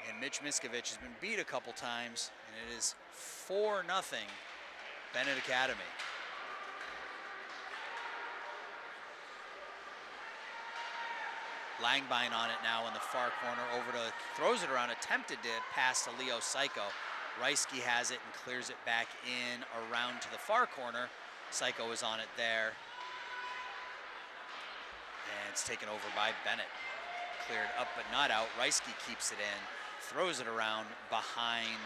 [SPEAKER 1] And Mitch Miskovich has been beat a couple times, and it is 4-0 Benet Academy. Langbein on it now in the far corner, throws it around, attempted to pass to Leo Psycho. Reisky has it and clears it back in around to the far corner. Psycho is on it there. And it's taken over by Benet. Cleared up but not out. Reisky keeps it in, throws it around behind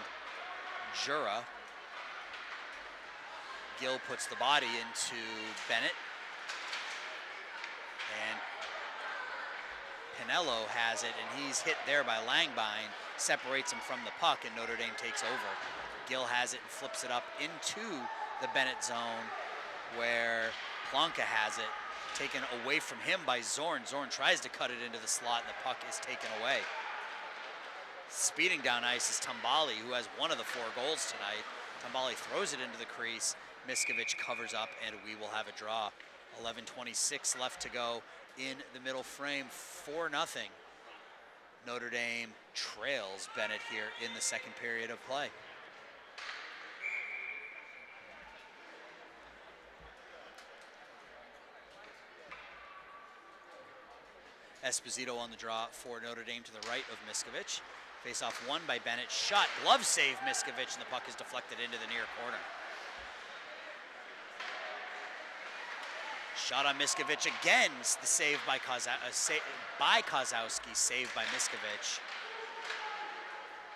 [SPEAKER 1] Jura. Gill puts the body into Benet. And Pinello has it, and he's hit there by Langbein, separates him from the puck, and Notre Dame takes over. Gill has it and flips it up into the Benet zone where Plonka has it, taken away from him by Zorn. Zorn tries to cut it into the slot, and the puck is taken away. Speeding down ice is Tumbali, who has one of the 4 goals tonight. Tumbali throws it into the crease. Miskovich covers up, and we will have a draw. 11:26 left to go in the middle frame, 4-0. Notre Dame trails Benet here in the second period of play. Esposito on the draw for Notre Dame to the right of Miskovich. Face-off won by Benet. Shot, glove save Miskovich, and the puck is deflected into the near corner. Shot on Miskovich again. The save by Kozowski, saved by Miskovich.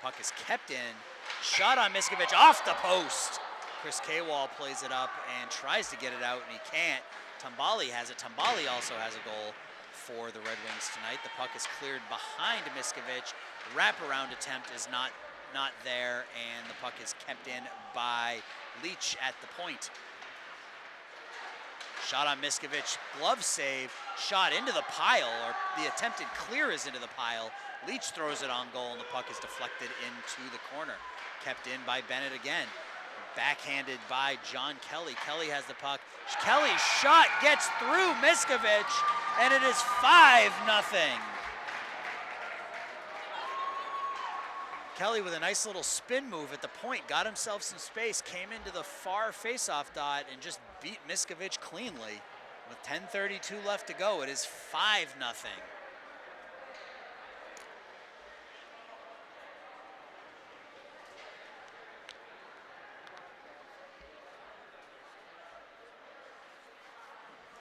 [SPEAKER 1] Puck is kept in. Shot on Miskovich off the post. Chris Kawal plays it up and tries to get it out, and he can't. Tumbali has it. Tumbali also has a goal for the Red Wings tonight. The puck is cleared behind Miskovich. Wraparound attempt is not there, and the puck is kept in by Leach at the point. Shot on Miskovich, glove save, shot into the pile, or the attempted clear is into the pile. Leach throws it on goal, and the puck is deflected into the corner. Kept in by Benet again. Backhanded by John Kelly. Kelly has the puck. Kelly's shot gets through Miskovich, and it is 5-0. Kelly with a nice little spin move at the point, got himself some space, came into the far face-off dot, and just beat Miskovich cleanly. With 10:32 left to go, it is 5-0.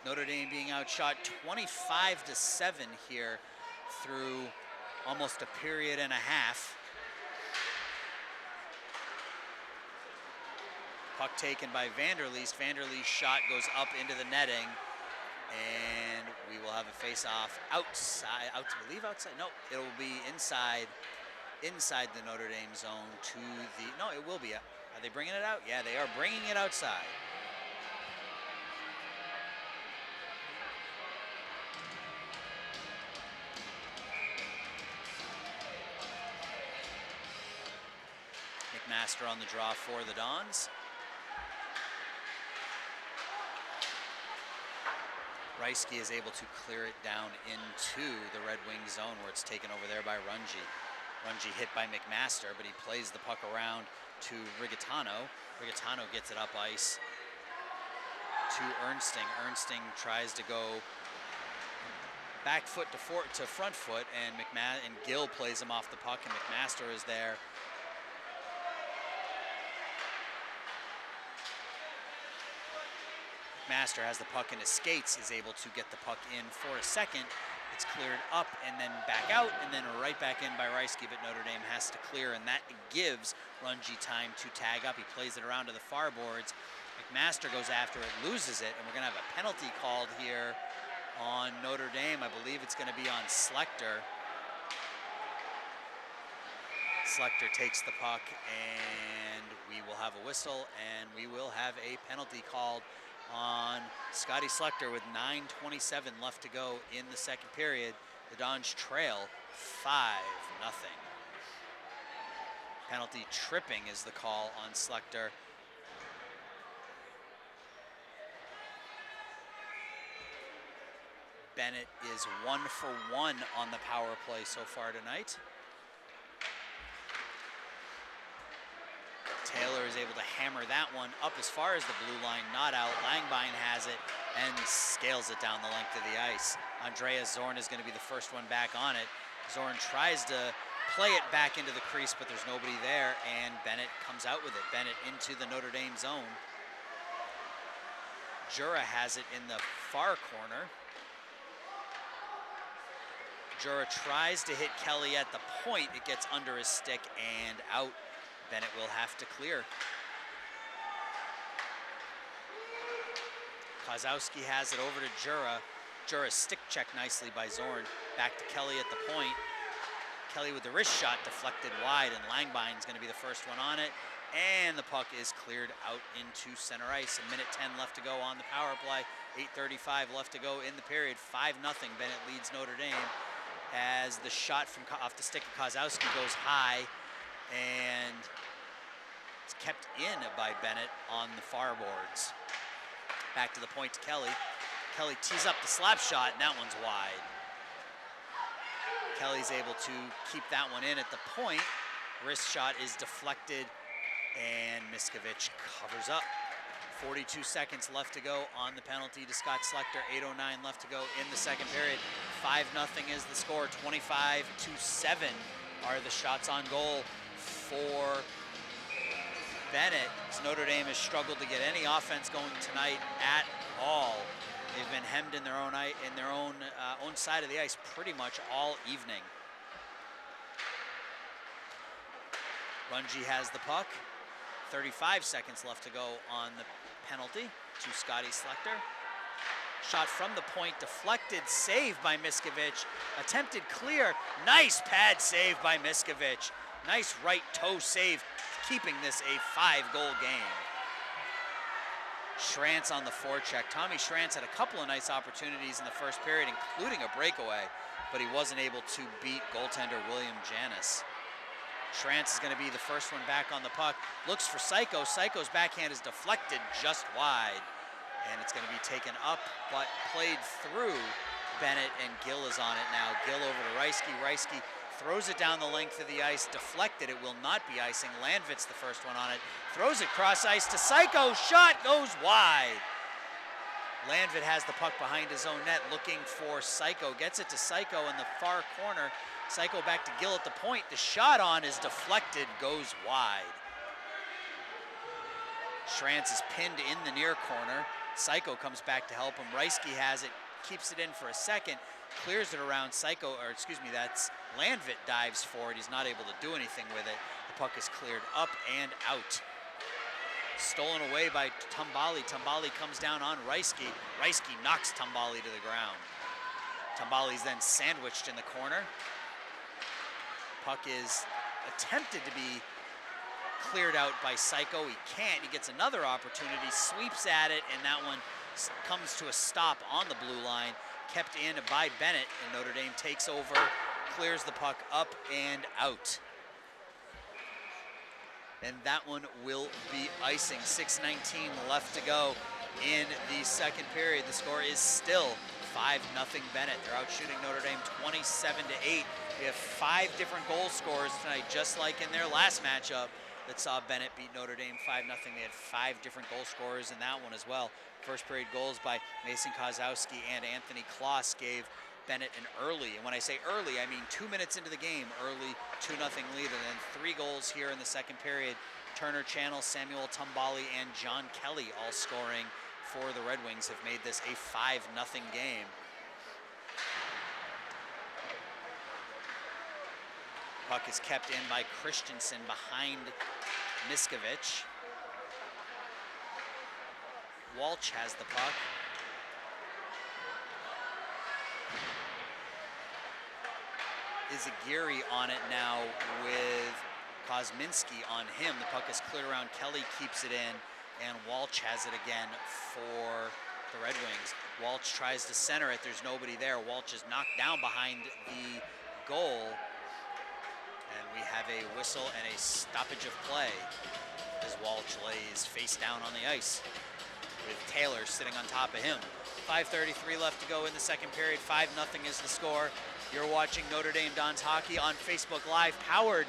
[SPEAKER 1] Notre Dame being outshot 25-7 here through almost a period and a half. Puck taken by Vanderleest. Vanderleest's shot goes up into the netting, and we will have a face-off outside. I believe outside. No, it will be inside inside the Notre Dame zone to the, no, it will be, are they bringing it out? Yeah, they are bringing it outside. McMaster on the draw for the Dons. Reisky is able to clear it down into the Red Wing zone where it's taken over there by Runge. Runge hit by McMaster, but he plays the puck around to Rigatano. Rigatano gets it up ice to Ernsting. Ernsting tries to go back foot to front foot, and Gill plays him off the puck, and McMaster is there. McMaster has the puck in his skates, is able to get the puck in for a second. It's cleared up and then back out and then right back in by Reisky, but Notre Dame has to clear, and that gives Runge time to tag up. He plays it around to the far boards. McMaster goes after it, loses it, and we're going to have a penalty called here on Notre Dame. I believe it's going to be on Schlechter. Schlechter takes the puck, and we will have a whistle, and we will have a penalty called on Scotty Schlechter with 9:27 left to go in the second period. The Dons trail 5-0. Penalty tripping is the call on Schlechter. Benet is 1 for 1 on the power play so far tonight. Taylor is able to hammer that one up as far as the blue line, not out. Langbein has it and scales it down the length of the ice. Andreas Zorn is going to be the first one back on it. Zorn tries to play it back into the crease, but there's nobody there, and Benet comes out with it. Benet into the Notre Dame zone. Jura has it in the far corner. Jura tries to hit Kelly at the point. It gets under his stick and out. Benet will have to clear. Kozowski has it over to Jura. Jura stick checked nicely by Zorn. Back to Kelly at the point. Kelly with the wrist shot deflected wide, and Langbein is going to be the first one on it. And the puck is cleared out into center ice. 1:10 left to go on the power play. 8:35 left to go in the period. 5-0. Benet leads Notre Dame as the shot from off the stick of Kozowski goes high, and it's kept in by Benet on the far boards. Back to the point to Kelly. Kelly tees up the slap shot, and that one's wide. Kelly's able to keep that one in at the point. Wrist shot is deflected, and Miskovich covers up. 42 seconds left to go on the penalty to Scott Schlechter. 8:09 left to go in the second period. 5-0 is the score. 25-7 are the shots on goal for Benet. Notre Dame has struggled to get any offense going tonight at all. They've been hemmed in their own own side of the ice pretty much all evening. Runge has the puck. 35 seconds left to go on the penalty to Scotty Schlechter. Shot from the point, deflected, saved by Miskovich. Attempted clear, nice pad save by Miskovich. Nice right toe save, keeping this a 5-goal game. Schrantz on the forecheck. Tommy Schrantz had a couple of nice opportunities in the first period, including a breakaway, but he wasn't able to beat goaltender William Janis. Schrantz is going to be the first one back on the puck. Looks for Psycho. Psycho's backhand is deflected just wide, and it's going to be taken up, but played through Benet, and Gill is on it now. Gill over to Reisky. Reisky throws it down the length of the ice, deflected. It will not be icing. Landvit's the first one on it. Throws it cross ice to Psycho. Shot goes wide. Landvit has the puck behind his own net, looking for Psycho. Gets it to Psycho in the far corner. Psycho back to Gill at the point. The shot on is deflected, goes wide. Schrantz is pinned in the near corner. Psycho comes back to help him. Reisky has it, keeps it in for a second, clears it around Psycho, or excuse me, that's Landvit dives for it. He's not able to do anything with it. The puck is cleared up and out. Stolen away by Tumbali. Tumbali comes down on Reisky. Reisky knocks Tumbali to the ground. Tumbali's then sandwiched in the corner. Puck is attempted to be cleared out by Psycho. He can't. He gets another opportunity, sweeps at it, and that one comes to a stop on the blue line. Kept in by Benet, and Notre Dame takes over, clears the puck up and out. And that one will be icing. 6:19 left to go in the second period. The score is still 5-0 Benet. They're out shooting Notre Dame 27-8. We have 5 different goal scorers tonight, just like in their last matchup that saw Benet beat Notre Dame 5-0. They had 5 different goal scorers in that one as well. First period goals by Mason Kozowski and Anthony Kloss gave Benet an early, and when I say early, I mean 2 minutes into the game, early 2-0 lead, and then 3 goals here in the second period. Turner Channel, Samuel Tumbali, and John Kelly all scoring for the Red Wings have made this a 5-0 game. Puck is kept in by Christensen behind Miskovich. Walsh has the puck. Izagiri on it now with Kosminski on him. The puck is cleared around. Kelly keeps it in, and Walsh has it again for the Red Wings. Walsh tries to center it. There's nobody there. Walsh is knocked down behind the goal, and we have a whistle and a stoppage of play as Walsh lays face down on the ice with Taylor sitting on top of him. 5:33 left to go in the second period. 5-0 is the score. You're watching Notre Dame Dons hockey on Facebook Live, powered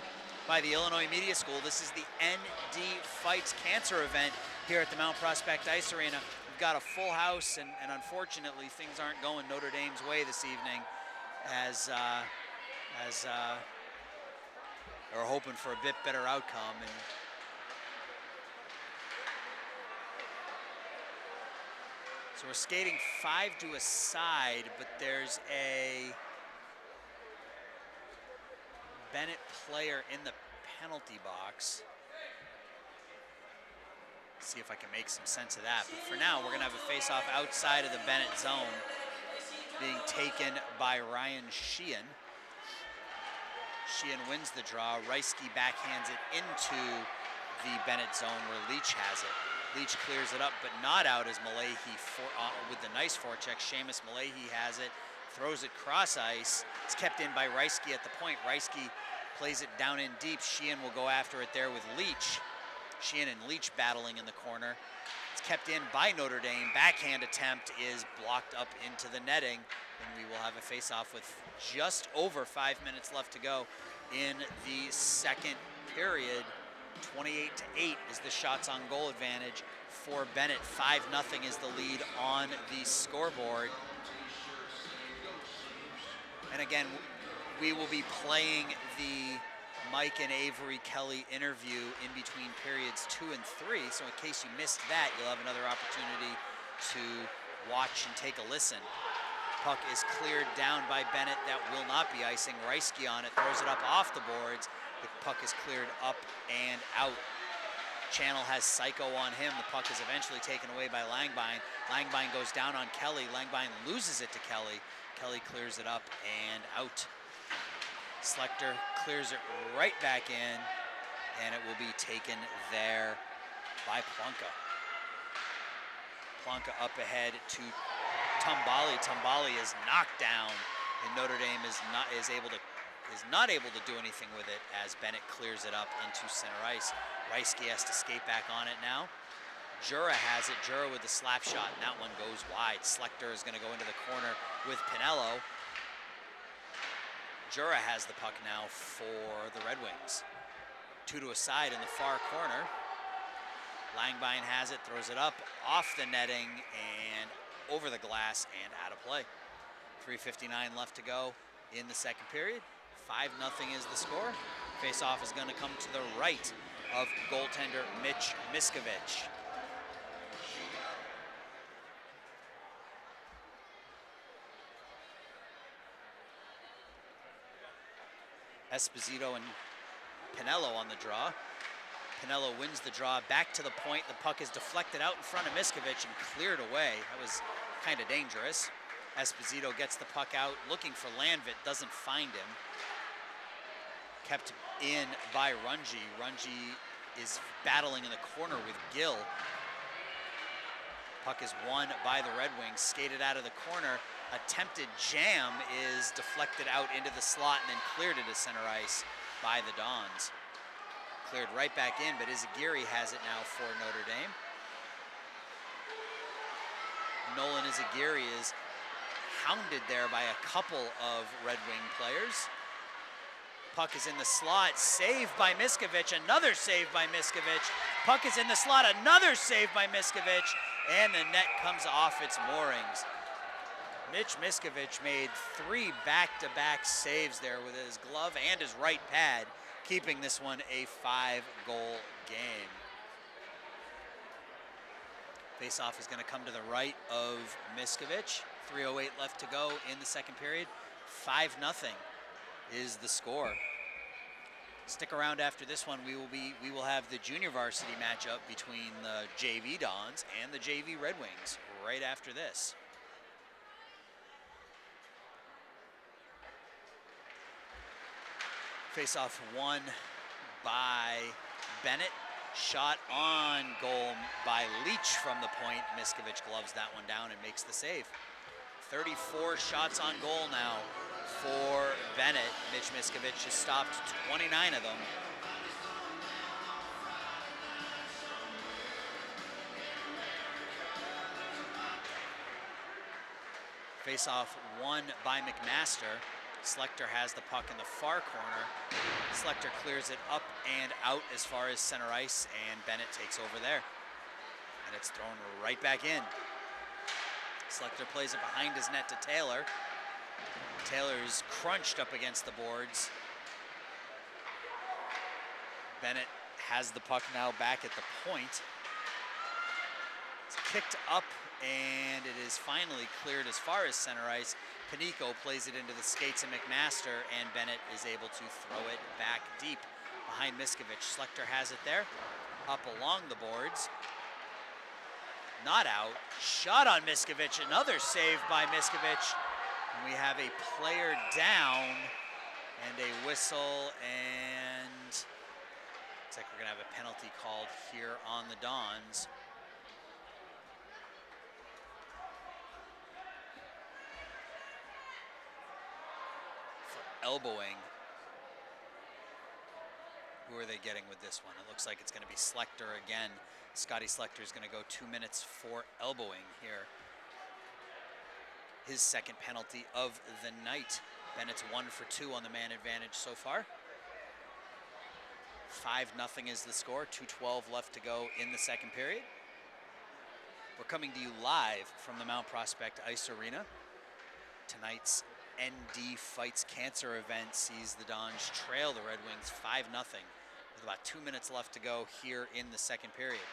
[SPEAKER 1] by the Illinois Media School. This is the ND Fights Cancer event here at the Mount Prospect Ice Arena. We've got a full house, and unfortunately, things aren't going Notre Dame's way this evening, as we're hoping for a bit better outcome. And so we're skating 5 to a side, but there's a Benet player in the penalty box. See if I can make some sense of that. But for now, we're gonna have a face-off outside of the Benet zone, being taken by Ryan Sheehan. Sheehan wins the draw. Reisky backhands it into the Benet zone where Leach has it. Leach clears it up, but not out as Malahi with the nice forecheck. Seamus Malahi has it, throws it cross ice. It's kept in by Reisky at the point. Reisky plays it down in deep. Sheehan will go after it there with Leach. Sheehan and Leach battling in the corner. It's kept in by Notre Dame. Backhand attempt is blocked up into the netting, and we will have a face-off with just over 5 minutes left to go in the second period. 28-8 is the shots on goal advantage for Benet. 5-0 is the lead on the scoreboard. And again, we will be playing the Mike and Avery Kelly interview in between periods 2 and 3. So in case you missed that, you'll have another opportunity to watch and take a listen. Puck is cleared down by Benet. That will not be icing. Reisky on it, throws it up off the boards. The puck is cleared up and out. Channel has Psycho on him. The puck is eventually taken away by Langbine. Langbine goes down on Kelly. Langbine loses it to Kelly. Kelly clears it up and out. Schlechter clears it right back in, and it will be taken there by Plunka. Plunka up ahead to Tumbali. Tumbali is knocked down, and Notre Dame is not able to do anything with it as Benet clears it up into center ice. Reisky has to skate back on it now. Jura has it. Jura with the slap shot, and that one goes wide. Schlechter is going to go into the corner with Pinello. Jura has the puck now for the Red Wings. 2 to a side in the far corner. Langbine has it, throws it up off the netting and over the glass and out of play. 3:59 left to go in the second period. 5-0 is the score. Face-off is going to come to the right of goaltender Mitch Miskovich. Esposito and Pinello on the draw. Pinello wins the draw back to the point. The puck is deflected out in front of Miskovich and cleared away. That was kind of dangerous. Esposito gets the puck out looking for Landvit, doesn't find him. kept in by Runji. Runji is battling in the corner with Gill. Puck is won by the Red Wings, skated out of the corner. Attempted jam is deflected out into the slot and then cleared into center ice by the Dons. Cleared right back in, but Izagiri has it now for Notre Dame. Nolan Izagiri is hounded there by a couple of Red Wing players. Puck is in the slot, saved by Miskovic, another save by Miskovic. Puck is in the slot, another save by Miskovic, and the net comes off its moorings. Mitch Miskovic made 3 back-to-back saves there with his glove and his right pad, keeping this one a 5-goal game. Faceoff is going to come to the right of Miskovic. 3:08 left to go in the second period. 5-0 is the score. Stick around after this one. We will have the junior varsity matchup between the JV Dons and the JV Red Wings right after this. Faceoff won by Benet. Shot on goal by Leach from the point. Miskovic gloves that one down and makes the save. 34 shots on goal now for Benet. Mitch Miskovic has stopped 29 of them. Faceoff won by McMaster. Slechter has the puck in the far corner. Slechter clears it up and out as far as center ice, and Benet takes over there. And it's thrown right back in. Slechter plays it behind his net to Taylor. Taylor's crunched up against the boards. Benet has the puck now back at the point. It's kicked up, and it is finally cleared as far as center ice. Panico plays it into the skates of McMaster, and Benet is able to throw it back deep behind Miskovic. Slechter has it there, up along the boards. Not out. Shot on Miskovic. Another save by Miskovic. And we have a player down and a whistle, and looks like we're going to have a penalty called here on the Dons. For elbowing. Who are they getting with this one? It looks like it's going to be Slechter again. Scotty Slechter is going to go 2 minutes for elbowing here. His second penalty of the night. Bennett's 1 for 2 on the man advantage so far. 5-0 is the score. 2:12 left to go in the second period. We're coming to you live from the Mount Prospect Ice Arena. Tonight's ND Fights Cancer event sees the Dons trail the Red Wings 5-0 with about 2 minutes left to go here in the second period.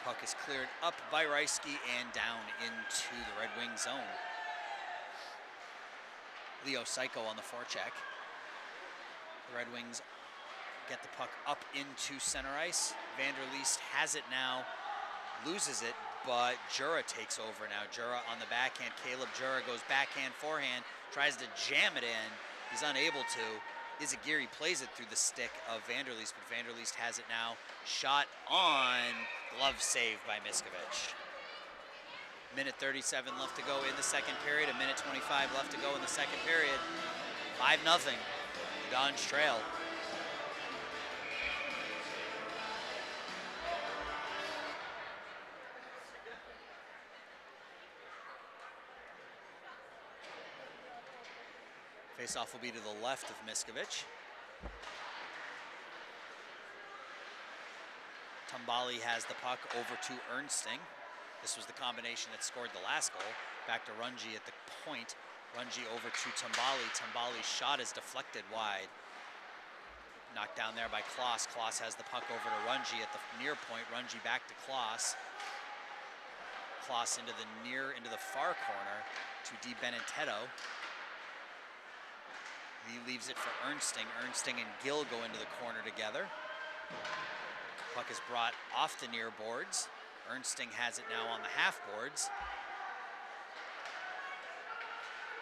[SPEAKER 1] Puck is cleared up by Reisky and down into the Red Wing zone. Leo Psycho on the forecheck. The Red Wings get the puck up into center ice. Vanderleest has it now, loses it, but Jura takes over now. Jura on the backhand. Caleb Jura goes backhand, forehand, tries to jam it in. He's unable to. Izagiri plays it through the stick of Vanderleest, but Vanderleest has it now. Shot on, glove save by Miskovic. Minute 37 left to go in the second period. A minute 25 left to go in the second period. 5-0, the Dons trail. Faceoff will be to the left of Miskovic. Tumbali has the puck over to Ernsting. This was the combination that scored the last goal. Back to Runji at the point. Runji over to Tumbali. Tumbali's shot is deflected wide. Knocked down there by Kloss. Kloss has the puck over to Runji at the near point. Runji back to Kloss. Kloss into the far corner to Di Benedetto. He leaves it for Ernsting. Ernsting and Gill go into the corner together. Puck is brought off the near boards. Ernsting has it now on the half boards.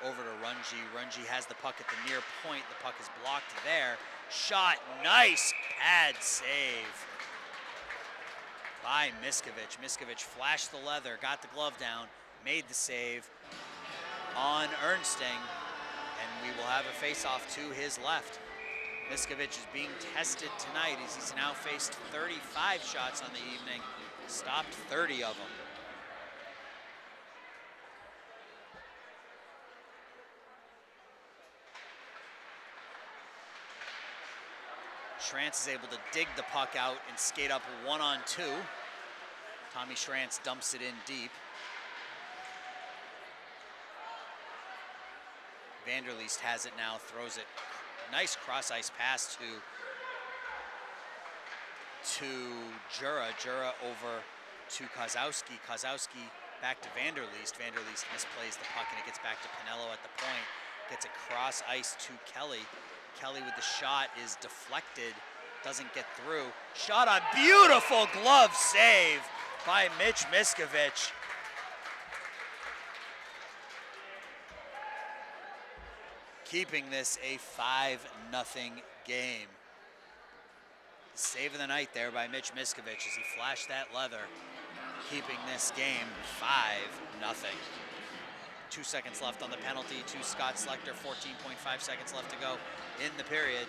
[SPEAKER 1] over to Runji. Runji has the puck at the near point. The puck is blocked there. Shot, nice pad save by Miskovic. Miskovic flashed the leather, got the glove down, made the save on Ernsting, and we will have a face-off to his left. Miskovic is being tested tonight as he's now faced 35 shots on the evening, stopped 30 of them. Schrantz is able to dig the puck out and skate up 1-on-2. Tommy Schrantz dumps it in deep. Vanderleest has it now, throws it. Nice cross-ice pass to Jura. Jura over to Kozowski. Kozowski back to Vanderleest. Vanderleest misplays the puck and it gets back to Pinello at the point. Gets across ice to Kelly. Kelly with the shot is deflected, doesn't get through. Shot on, beautiful glove save by Mitch Miskovic. Keeping this a 5-0 game. Save of the night there by Mitch Miskovic as he flashed that leather, keeping this game 5-0. 2 seconds left on the penalty to Scott Slechter, 14.5 seconds left to go in the period.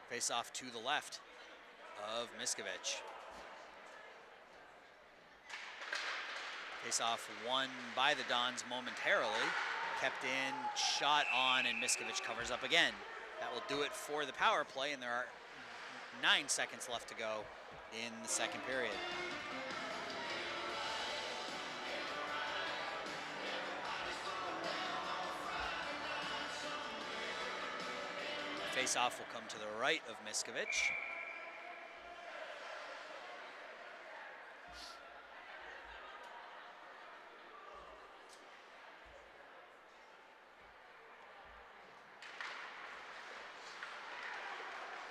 [SPEAKER 1] Face off to the left of Miskovic. Face off won by the Dons momentarily. Kept in, shot on, and Miskovic covers up again. That will do it for the power play, and there are 9 seconds left to go in the second period. Face-off will come to the right of Miskovic.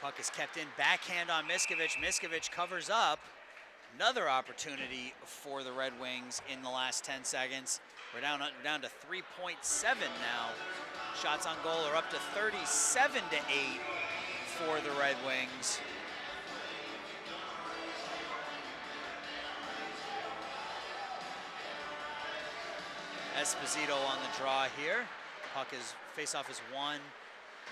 [SPEAKER 1] Puck is kept in, backhand on Miskovic. Miskovic covers up. Another opportunity for the Red Wings in the last 10 seconds. We're down to 3.7 now. Shots on goal are up to 37-8 for the Red Wings. Esposito on the draw here. Face-off is won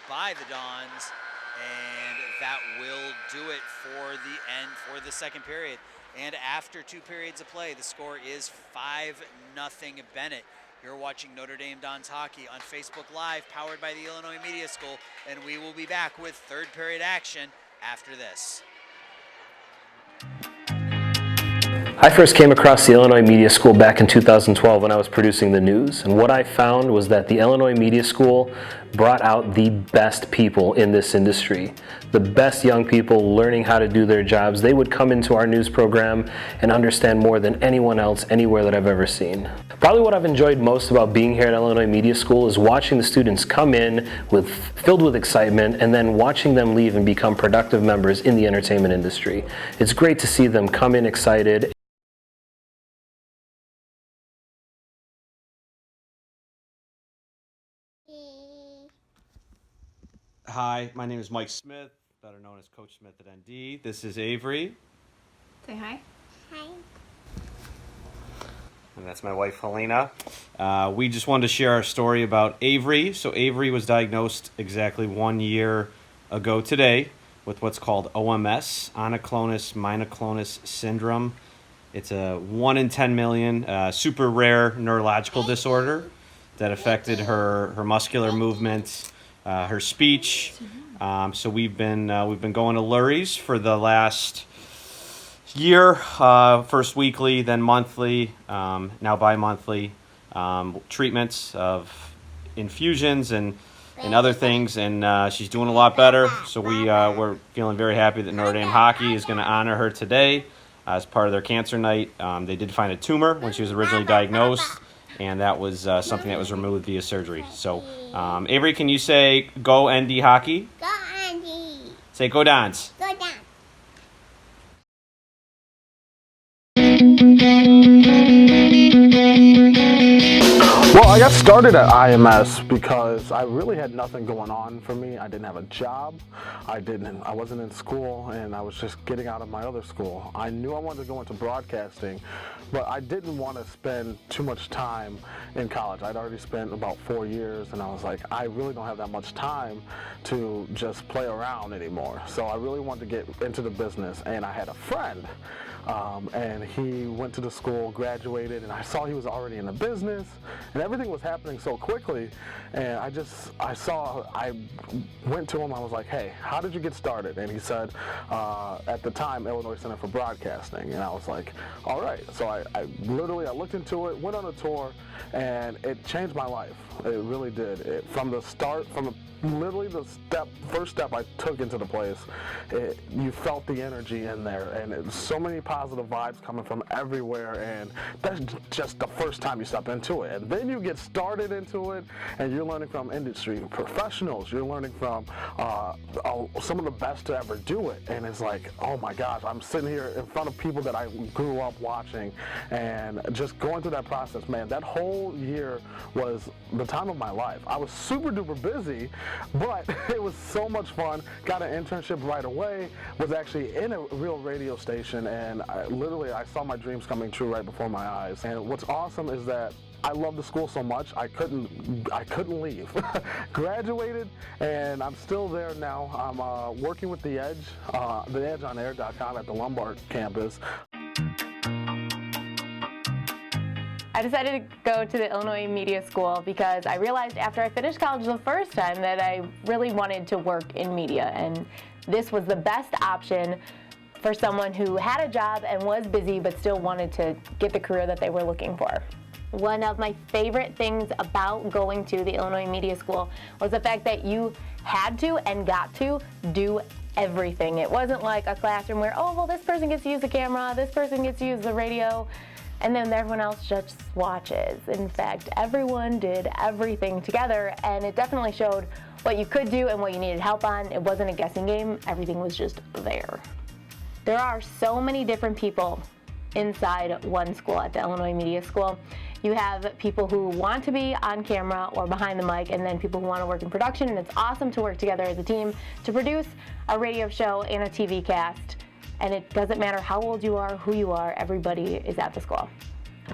[SPEAKER 1] by the Dons, and that will do it for the end, for the second period. And after 2 periods of play, the score is 5-0 Benet. You're watching Notre Dame Dons hockey on Facebook Live, powered by the Illinois Media School, and we will be back with third period action after this.
[SPEAKER 3] I first came across the Illinois Media School back in 2012 when I was producing the news, and what I found was that the Illinois Media School brought out the best people in this industry. The best young people learning how to do their jobs. They would come into our news program and understand more than anyone else anywhere that I've ever seen. Probably what I've enjoyed most about being here at Illinois Media School is watching the students come in filled with excitement and then watching them leave and become productive members in the entertainment industry. It's great to see them come in excited.
[SPEAKER 7] Hi, my name is Mike Smith, better known as Coach Smith at ND. This is Avery.
[SPEAKER 8] Say hi.
[SPEAKER 9] Hi.
[SPEAKER 7] And that's my wife, Helena. We just wanted to share our story about Avery. So Avery was diagnosed exactly 1 year ago today with what's called OMS, Onoclonus Myoclonus syndrome. It's a 1 in 10 million super rare neurological disorder that affected her muscular movements, her speech. So we've been going to Lurie's for the last year, first weekly, then monthly, now bi-monthly treatments of infusions and other things, and she's doing a lot better. So we're feeling very happy that Notre Dame Hockey is going to honor her today as part of their cancer night. They did find a tumor when she was originally diagnosed, and that was something that was removed via surgery. So Avery, can you say go ND Hockey?
[SPEAKER 9] Go Andy.
[SPEAKER 7] Say go Dons.
[SPEAKER 9] Go down.
[SPEAKER 5] got started at IMS because I really had nothing going on for me. I didn't have a job. I wasn't in school, and I was just getting out of my other school. I knew I wanted to go into broadcasting, but I didn't want to spend too much time in college. I'd already spent about 4 years, and I was like, I really don't have that much time to just play around anymore. So I really wanted to get into the business, and I had a friend, and he went to the school, graduated, and I saw he was already in the business, and everything was happening so quickly, and I went to him, I was like, hey, how did you get started? And he said, at the time, Illinois Center for Broadcasting, and I was like, all right. So I looked into it, went on a tour, and it changed my life. It really did. From the start, literally the first step I took into the place, you felt the energy in there, and so many positive vibes coming from everywhere, and that's just the first time you step into it. And then you get started into it, and you're learning from industry professionals, you're learning from some of the best to ever do it, and it's like, oh my gosh, I'm sitting here in front of people that I grew up watching, and just going through that process, man, that whole year was the time of my life. I was super duper busy, but it was so much fun. Got an internship right away, was actually in a real radio station, and I saw my dreams coming true right before my eyes. And what's awesome is that I love the school so much, I couldn't leave. Graduated, and I'm still there now. I'm working with The Edge, theedgeonair.com at the Lombard campus.
[SPEAKER 6] I decided to go to the Illinois Media School because I realized after I finished college the first time that I really wanted to work in media, and this was the best option for someone who had a job and was busy but still wanted to get the career that they were looking for. One of my favorite things about going to the Illinois Media School was the fact that you had to and got to do everything. It wasn't like a classroom where, oh, well, this person gets to use the camera, this person gets to use the radio, and then everyone else just watches. In fact, everyone did everything together, and it definitely showed what you could do and what you needed help on. It wasn't a guessing game, everything was just there. There are so many different people inside one school at the Illinois Media School. You have people who want to be on camera or behind the mic, and then people who want to work in production, and it's awesome to work together as a team to produce a radio show and a TV cast. And it doesn't matter how old you are, who you are, everybody is at the school.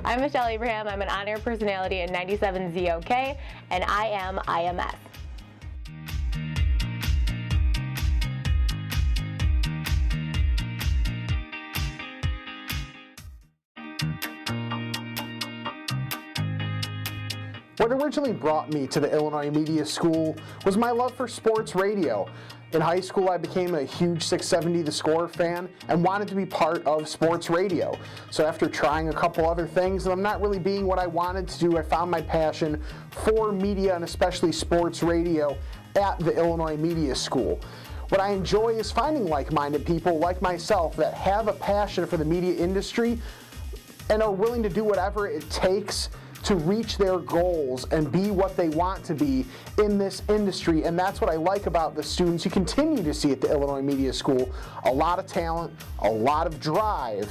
[SPEAKER 6] I'm Michelle Abraham, I'm an on-air personality at 97 ZOK, and I am IMS.
[SPEAKER 8] What originally brought me to the Illinois Media School was my love for sports radio. In high school, I became a huge 670 The Score fan and wanted to be part of sports radio. So after trying a couple other things and I'm not really being what I wanted to do, I found my passion for media and especially sports radio at the Illinois Media School. What I enjoy is finding like-minded people like myself that have a passion for the media industry and are willing to do whatever it takes to reach their goals and be what they want to be in this industry. And that's what I like about the students you continue to see at the Illinois Media School. A lot of talent, a lot of drive,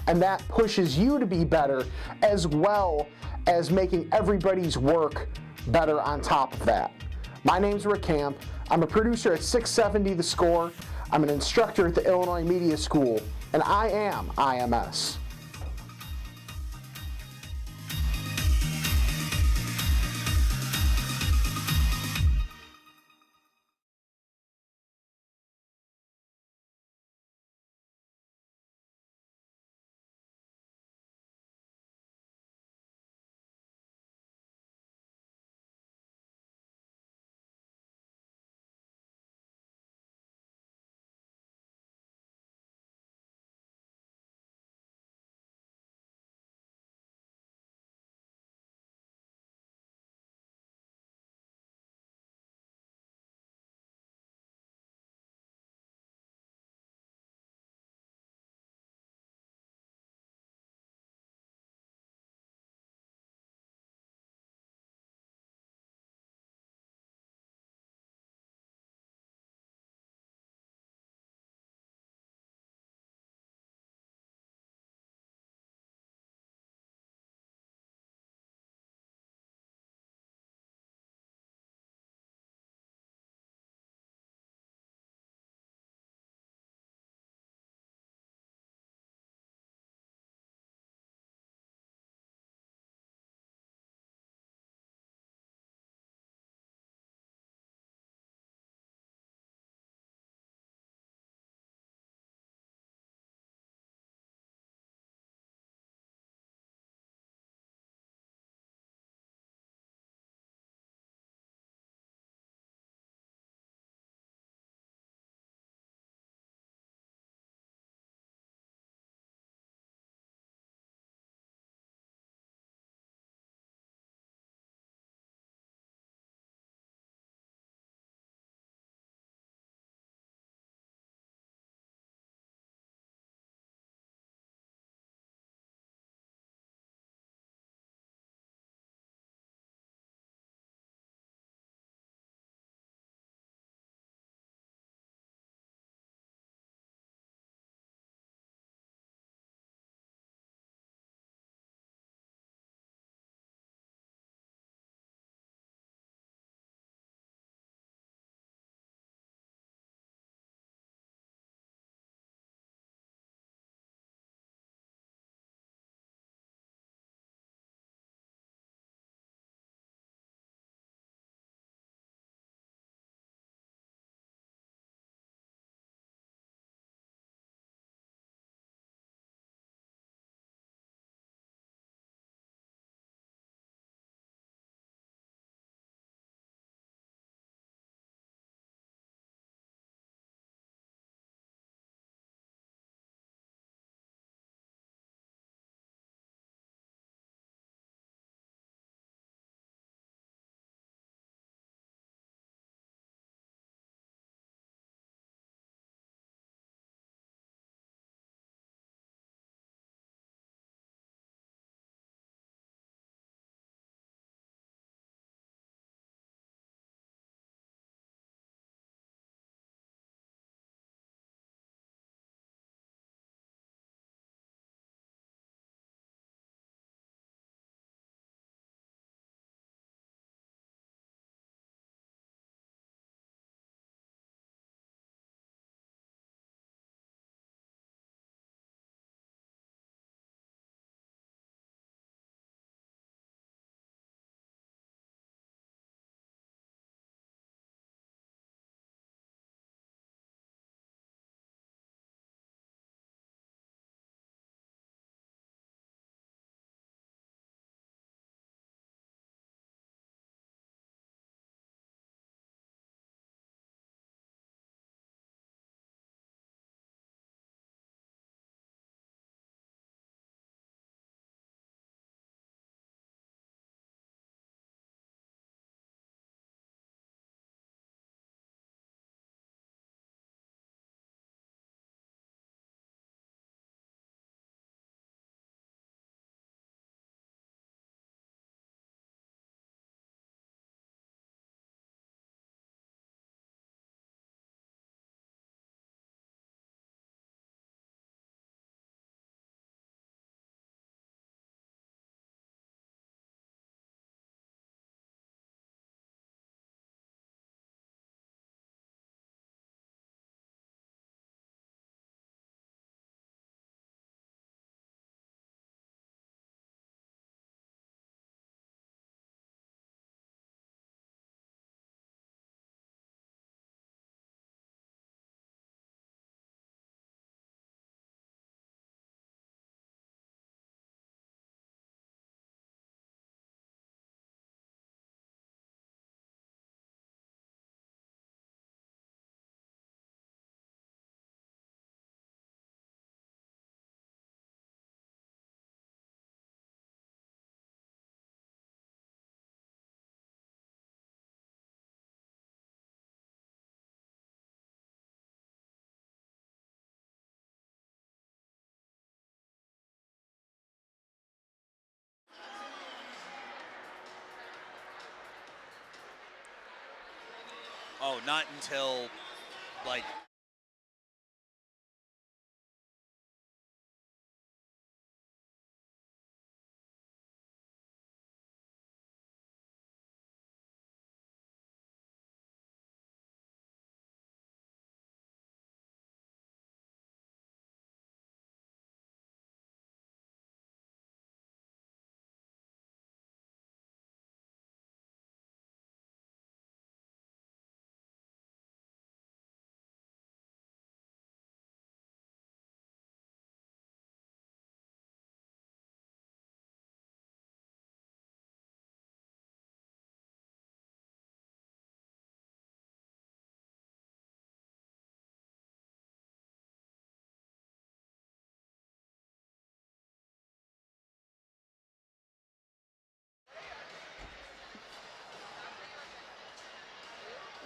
[SPEAKER 8] and that pushes you to be better as well as making everybody's work better on top of that. My name's Rick Camp. I'm a producer at 670 The Score. I'm an instructor at the Illinois Media School, and I am IMS.
[SPEAKER 1] Oh, not until like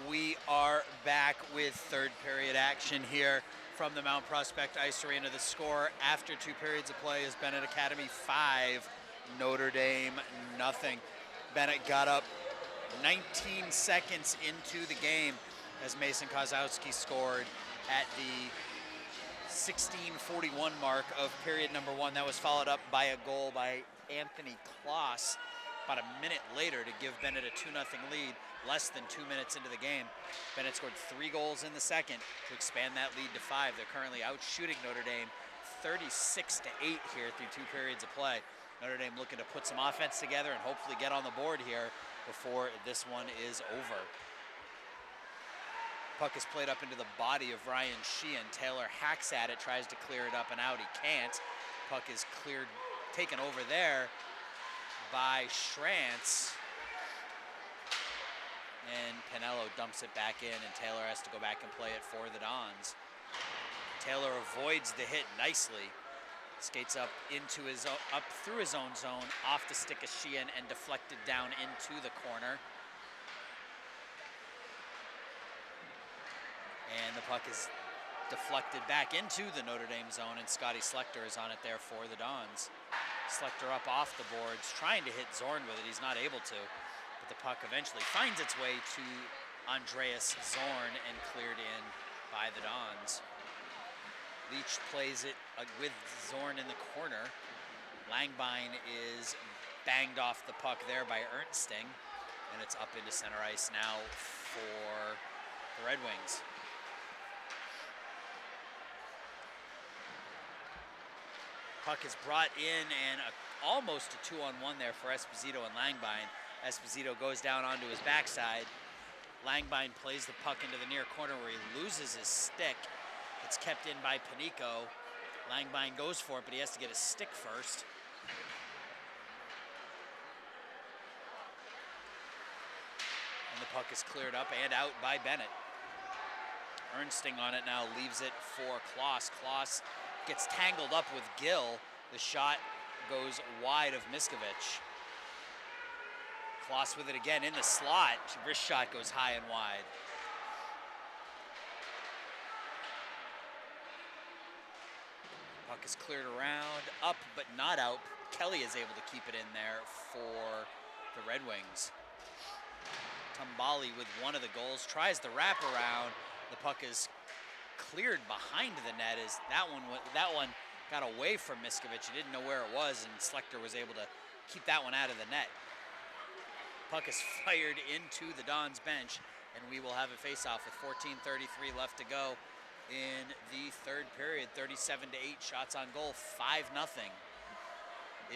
[SPEAKER 1] we are back with third period action here from the Mount Prospect Ice Arena. The score after 2 periods of play is Benet Academy 5, Notre Dame nothing. Benet got up 19 seconds into the game as Mason Kozowski scored at the 16:41 mark of period number 1. That was followed up by a goal by Anthony Kloss about a minute later to give Benet a 2-0 lead, less than 2 minutes into the game. Benet scored 3 goals in the second to expand that lead to 5. They're currently out shooting Notre Dame 36-8 here through 2 periods of play. Notre Dame looking to put some offense together and hopefully get on the board here before this one is over. Puck is played up into the body of Ryan Sheehan. Taylor hacks at it, tries to clear it up and out. He can't. Puck is cleared, taken over there by Schrantz. And Pinello dumps it back in, and Taylor has to go back and play it for the Dons. Taylor avoids the hit nicely. Skates up into his up through his own zone, off the stick of Sheehan, and deflected down into the corner. And the puck is deflected back into the Notre Dame zone, and Scotty Schlechter is on it there for the Dons. Schlechter up off the boards, trying to hit Zorn with it. He's not able to, but the puck eventually finds its way to Andreas Zorn and cleared in by the Dons. Leach plays it with Zorn in the corner. Langbein is banged off the puck there by Ernsting, and it's up into center ice now for the Red Wings. Puck is brought in, and almost a 2-on-1 there for Esposito and Langbein. Esposito goes down onto his backside. Langbein plays the puck into the near corner where he loses his stick. It's kept in by Panico. Langbein goes for it, but he has to get his stick first. And the puck is cleared up and out by Benet. Ernsting on it now, leaves it for Kloss. Kloss gets tangled up with Gill. The shot goes wide of Miskovic. Kloss with it again in the slot. Wrist shot goes high and wide. Puck is cleared around, up but not out. Kelly is able to keep it in there for the Red Wings. Tumbali with one of the goals, tries the wraparound. The puck is cleared behind the net. As that one got away from Miskovic. He didn't know where it was, and Schlechter was able to keep that one out of the net. Puck is fired into the Dons bench, and we will have a face-off with 14:33 left to go in the third period. 37-8 shots on goal, 5-0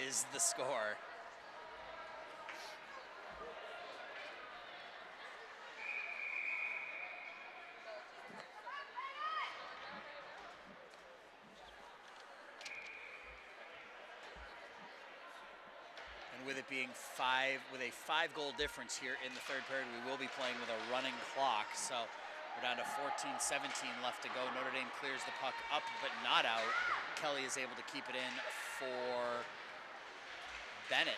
[SPEAKER 1] is the score. And with it being with a 5-goal difference here in the third period, we will be playing with a running clock. So we're down to 14-17 left to go. Notre Dame clears the puck up, but not out. Kelly is able to keep it in for Benet.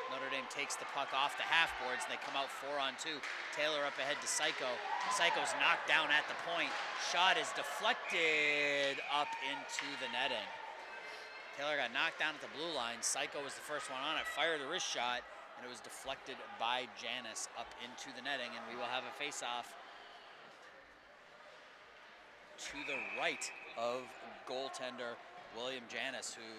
[SPEAKER 1] Notre Dame takes the puck off the half boards, and they come out 4-on-2. Taylor up ahead to Psycho. Psycho's knocked down at the point. Shot is deflected up into the netting. Taylor got knocked down at the blue line. Psycho was the first one on it, fired the wrist shot, and it was deflected by Janis up into the netting, and we will have a face-off to the right of goaltender William Janis, who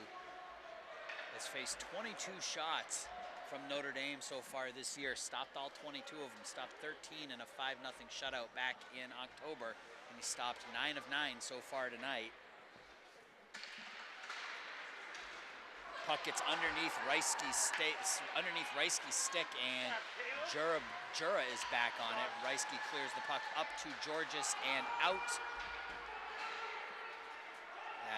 [SPEAKER 1] has faced 22 shots from Notre Dame so far this year, stopped all 22 of them, stopped 13 in a 5-0 shutout back in October, and he stopped 9 of 9 so far tonight. Puck gets underneath Reiske's stick, and Jura is back on it. Reiske clears the puck up to Georges and out.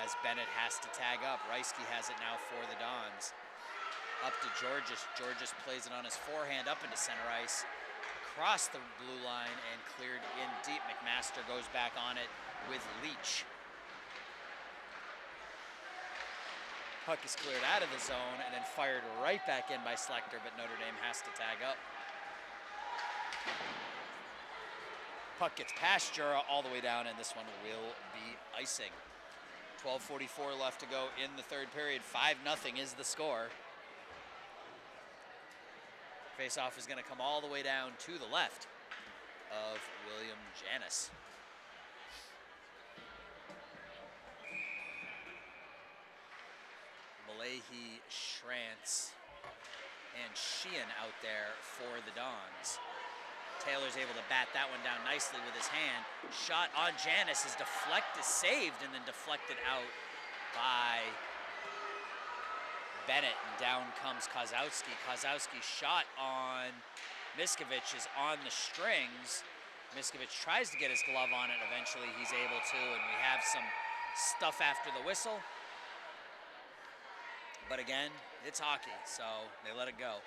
[SPEAKER 1] As Benet has to tag up, Reiske has it now for the Dons. Up to Georges. Georges plays it on his forehand up into center ice, across the blue line and cleared in deep. McMaster goes back on it with Leach. Puck is cleared out of the zone and then fired right back in by Schlechter, but Notre Dame has to tag up. Puck gets past Jura all the way down, and this one will be icing. 12:44 left to go in the third period. 5-0 is the score. Face-off is going to come all the way down to the left of William Janis. Malahi, Schrantz, and Sheehan out there for the Dons. Taylor's able to bat that one down nicely with his hand. Shot on Janis is saved and then deflected out by Benet, and down comes Kozowski. Kozowski's shot on Miskovich is on the strings. Miskovich tries to get his glove on it. Eventually he's able to, and we have some stuff after the whistle. But again, it's hockey, so they let it go.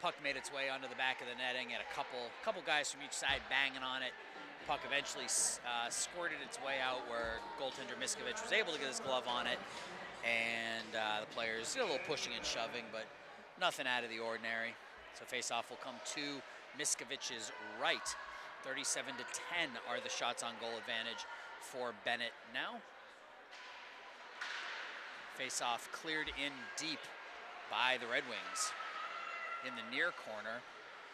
[SPEAKER 1] Puck made its way onto the back of the netting, and a couple guys from each side banging on it. Puck eventually squirted its way out where goaltender Miskovich was able to get his glove on it, and the players did a little pushing and shoving, but nothing out of the ordinary. So face-off will come to Miskovich's right. 37-10 are the shots on goal advantage for Benet now. Face-off cleared in deep by the Red Wings. In the near corner,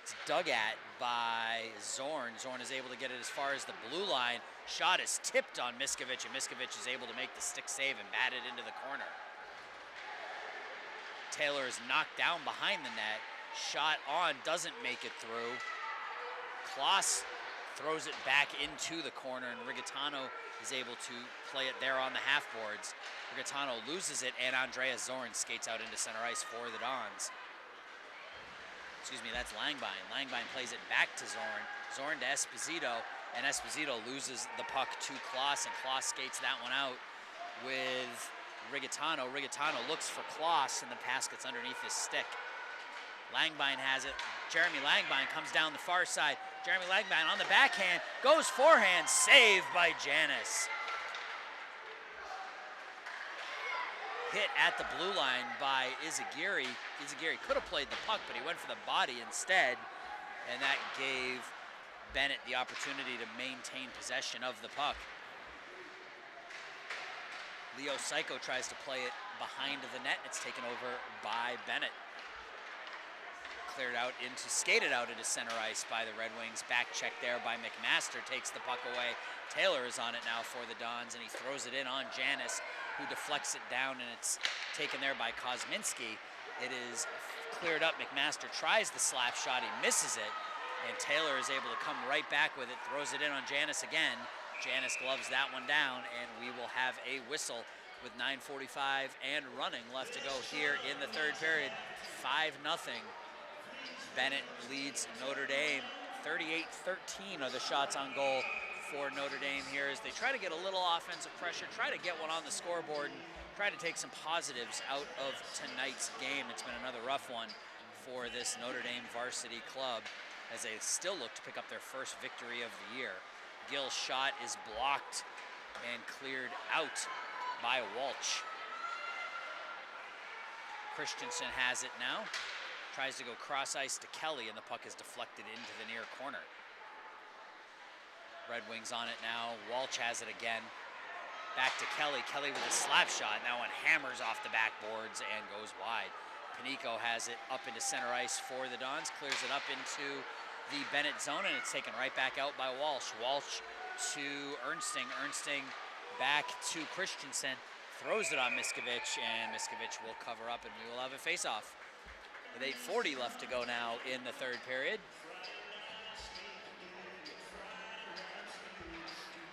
[SPEAKER 1] it's dug at by Zorn. Zorn is able to get it as far as the blue line. Shot is tipped on Miskovich, and Miskovich is able to make the stick save and bat it into the corner. Taylor is knocked down behind the net. Shot on, doesn't make it through. Kloss throws it back into the corner, and Rigatano is able to play it there on the half boards. Rigatano loses it, and Andreas Zorn skates out into center ice for the Dons. Excuse me, that's Langbine. Langbine plays it back to Zorn. Zorn to Esposito, and Esposito loses the puck to Kloss, and Kloss skates that one out with Rigatano. Rigatano looks for Kloss, and the pass gets underneath his stick. Langbine has it. Jeremy Langbine comes down the far side. Jeremy Langbine on the backhand, goes forehand, saved by Janis. Hit at the blue line by Izagiri. Izagiri could have played the puck, but he went for the body instead, and that gave Benet the opportunity to maintain possession of the puck. Leo Psycho tries to play it behind the net. It's taken over by Benet. Skated out into center ice by the Red Wings. Back check there by McMaster, takes the puck away. Taylor is on it now for the Dons, and he throws it in on Janis, who deflects it down, and it's taken there by Kosminski. It is cleared up. McMaster tries the slap shot, he misses it, and Taylor is able to come right back with it, throws it in on Janis again. Janis gloves that one down, and we will have a whistle with 9:45 and running left to go here in the third period. 5-0. Benet leads Notre Dame. 38-13 are the shots on goal for Notre Dame here as they try to get a little offensive pressure, try to get one on the scoreboard, and try to take some positives out of tonight's game. It's been another rough one for this Notre Dame varsity club as they still look to pick up their first victory of the year. Gill's shot is blocked and cleared out by Walsh. Christensen has it now. Tries to go cross ice to Kelly, and the puck is deflected into the near corner. Red Wings on it now. Walsh has it again. Back to Kelly. Kelly with a slap shot. That one hammers off the backboards and goes wide. Panico has it up into center ice for the Dons, clears it up into the Benet zone, and it's taken right back out by Walsh. Walsh to Ernsting. Ernsting back to Christensen. Throws it on Miskovich, and Miskovich will cover up, and we will have a face-off. With 8:40 left to go now in the third period.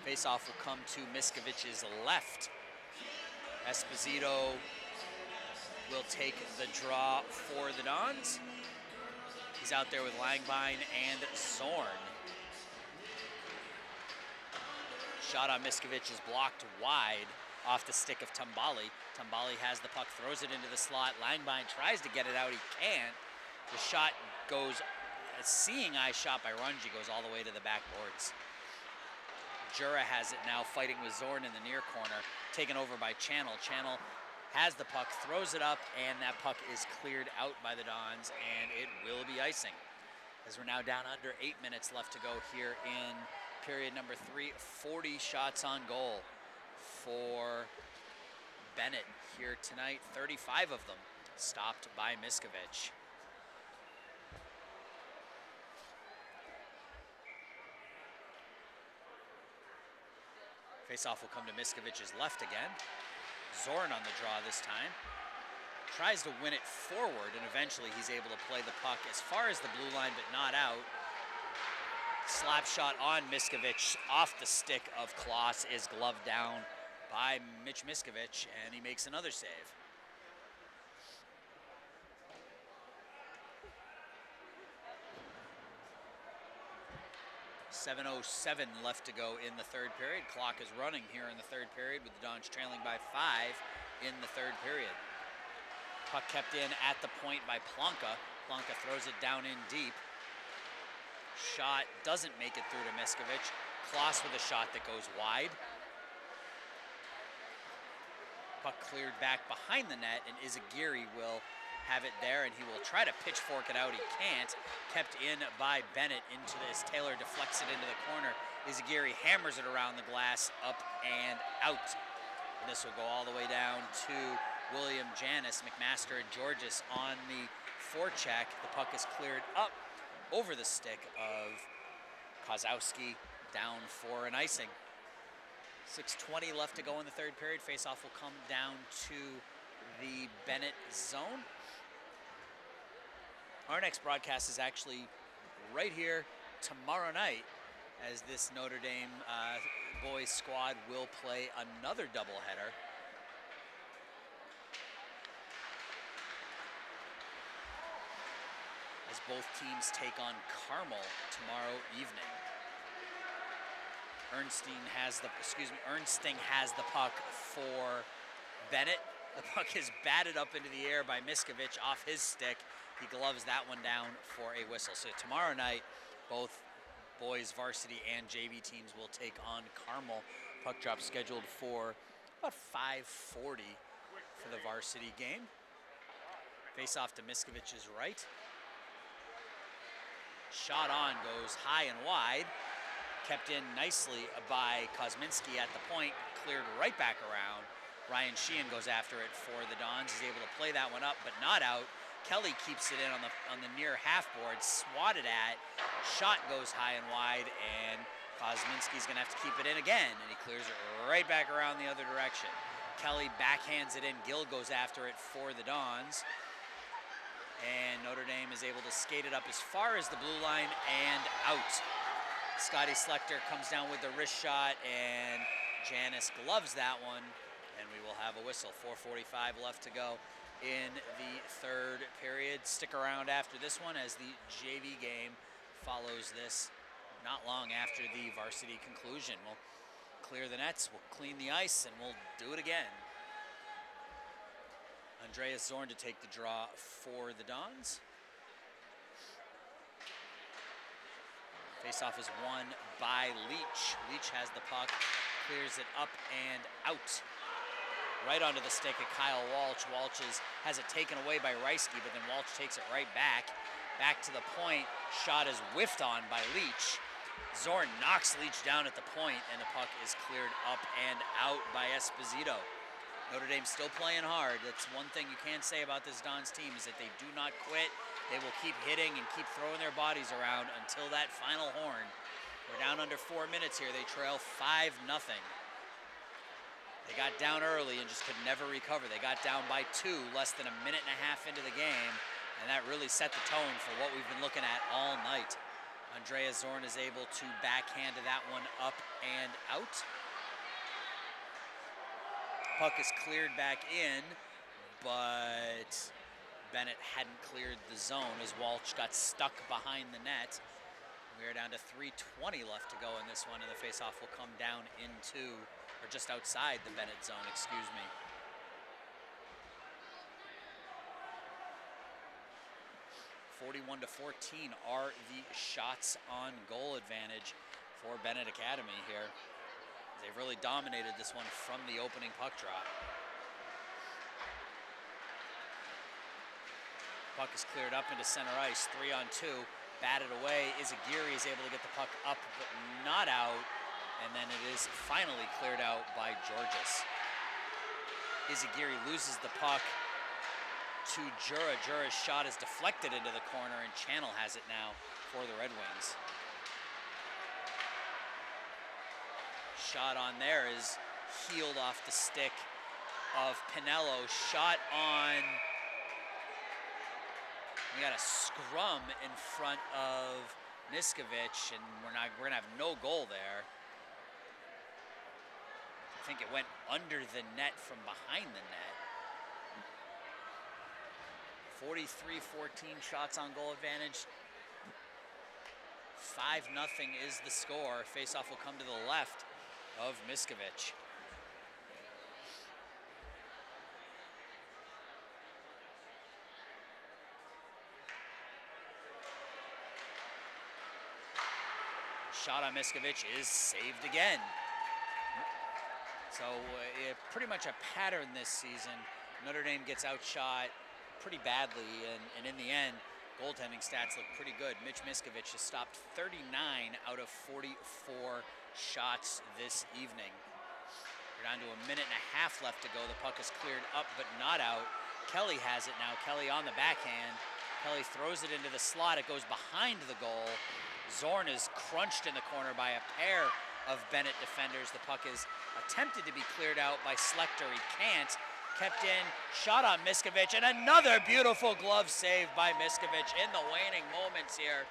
[SPEAKER 1] Face-off will come to Miskovich's left. Esposito will take the draw for the Dons. He's out there with Langbine and Zorn. Shot on Miskovich is blocked wide off the stick of Tambali. Tambali has the puck, throws it into the slot. Langbine tries to get it out, he can't. The shot goes, a seeing eye shot by Runge goes all the way to the backboards. Jura has it now, fighting with Zorn in the near corner, taken over by Channel. Channel has the puck, throws it up, and that puck is cleared out by the Dons, and it will be icing. As we're now down under 8 minutes left to go here in period number 3, 40 shots on goal for Benet here tonight, 35 of them stopped by Miskovich. Faceoff will come to Miskovich's left again. Zorn on the draw this time. Tries to win it forward, and eventually he's able to play the puck as far as the blue line, but not out. Slap shot on Miskovich off the stick of Kloss is gloved down by Mitch Miskovich, and he makes another save. .707 left to go in the third period. Clock is running here in the third period with the Dons trailing by 5 in the third period. Puck kept in at the point by Plonka. Plonka throws it down in deep. Shot doesn't make it through to Miskovich. Kloss with a shot that goes wide. Puck cleared back behind the net, and Izagiri will have it there, and he will try to pitchfork it out. He can't. Kept in by Benet into this. Taylor deflects it into the corner. Izagiri hammers it around the glass, up and out. And this will go all the way down to William Janis. McMaster and Georges on the forecheck. The puck is cleared up over the stick of Kozowski, down for an icing. 6:20 left to go in the third period. Faceoff will come down to the Benet zone. Our next broadcast is actually right here tomorrow night, as this Notre Dame boys squad will play another doubleheader. As both teams take on Carmel tomorrow evening. Ernsting has the puck for Benet. The puck is batted up into the air by Miskovich off his stick. He gloves that one down for a whistle. So tomorrow night, both boys varsity and JV teams will take on Carmel. Puck drop scheduled for about 5:40 for the varsity game. Face off to Miskovich's right. Shot on, goes high and wide. Kept in nicely by Kosminski at the point, cleared right back around. Ryan Sheehan goes after it for the Dons. He's able to play that one up, but not out. Kelly keeps it in on the near half board, swatted at. Shot goes high and wide, and Kosminski's gonna have to keep it in again, and he clears it right back around the other direction. Kelly backhands it in. Gill goes after it for the Dons. And Notre Dame is able to skate it up as far as the blue line and out. Scotty Schlechter comes down with the wrist shot, and Janis gloves that one, and we will have a whistle. 4:45 left to go in the third period. Stick around after this one as the JV game follows this not long after the varsity conclusion. We'll clear the nets, we'll clean the ice, and we'll do it again. Andreas Zorn to take the draw for the Dons. Faceoff is won by Leach. Leach has the puck, clears it up and out. Right onto the stick of Kyle Walsh. Walsh has it taken away by Reisky, but then Walsh takes it right back. Back to the point. Shot is whiffed on by Leach. Zorn knocks Leach down at the point, and the puck is cleared up and out by Esposito. Notre Dame's still playing hard. That's one thing you can say about this Dons team is that they do not quit. They will keep hitting and keep throwing their bodies around until that final horn. We're down under 4 minutes here. They trail 5-0. They got down early and just could never recover. They got down by 2 less than a minute and a half into the game, and that really set the tone for what we've been looking at all night. Andrea Zorn is able to backhand that one up and out. Puck is cleared back in, but Benet hadn't cleared the zone as Walsh got stuck behind the net. We are down to 3:20 left to go in this one, and the faceoff will come down into, or just outside the Benet zone, excuse me. (41-14) are the shots on goal advantage for Benet Academy here. They've really dominated this one from the opening puck drop. Puck is cleared up into center ice, 3-on-2, batted away. Izagiri is able to get the puck up but not out, and then it is finally cleared out by Georges. Izagiri loses the puck to Jura. Jura's shot is deflected into the corner, and Channel has it now for the Red Wings. Shot on there is healed off the stick of Pinello. Shot on, we got a scrum in front of Miskovic, and we're gonna have no goal there. I think it went under the net from behind the net. 43-14 shots on goal advantage. 5-0 is the score. Faceoff will come to the left of Miskovic. Shot on Miskovic is saved again. So pretty much a pattern this season. Notre Dame gets outshot pretty badly, and in the end, goaltending stats look pretty good. Mitch Miskovic has stopped 39 out of 44 shots this evening. We're down to a minute and a half left to go. The puck is cleared up but not out. Kelly has it now. Kelly on the backhand. Kelly throws it into the slot. It goes behind the goal. Zorn is crunched in the corner by a pair of Benet defenders. The puck is attempted to be cleared out by Schlechter. He can't. Kept in, shot on Miskovic, and another beautiful glove save by Miskovic in the waning moments here.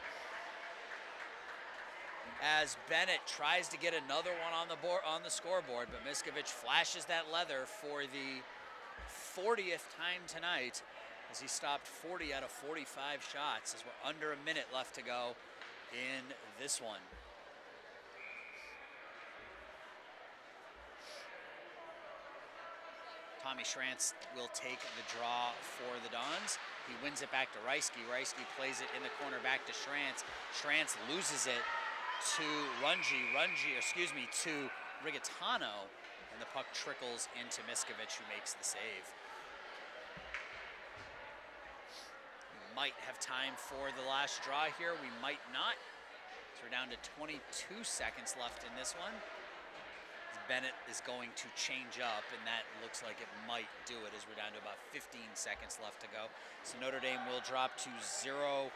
[SPEAKER 1] As Benet tries to get another one on the board, on the scoreboard, but Miskovic flashes that leather for the 40th time tonight as he stopped 40 out of 45 shots as we're under a minute left to go in this one. Tommy Schrantz will take the draw for the Dons. He wins it back to Reisky. Reisky plays it in the corner back to Schrantz. Schrantz loses it to to Rigatano, and the puck trickles into Miskovic, who makes the save. We might have time for the last draw here. We might not. So we're down to 22 seconds left in this one. Benet is going to change up, and that looks like it might do it as we're down to about 15 seconds left to go. So Notre Dame will drop to 0-9-1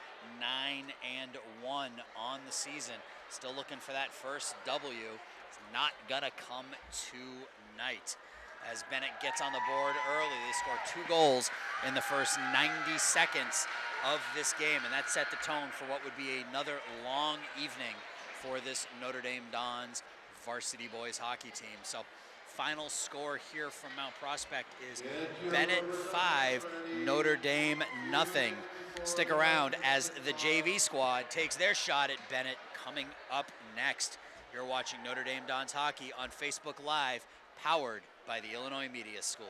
[SPEAKER 1] on the season. Still looking for that first W. It's not gonna come tonight. As Benet gets on the board early, they score 2 goals in the first 90 seconds of this game, and that set the tone for what would be another long evening for this Notre Dame Dons varsity boys hockey team. So final score here from Mount Prospect is Benet 5, Notre Dame nothing. Stick around as the JV squad takes their shot at Benet coming up next. You're watching Notre Dame Dons hockey on Facebook Live, powered by the Illinois Media School.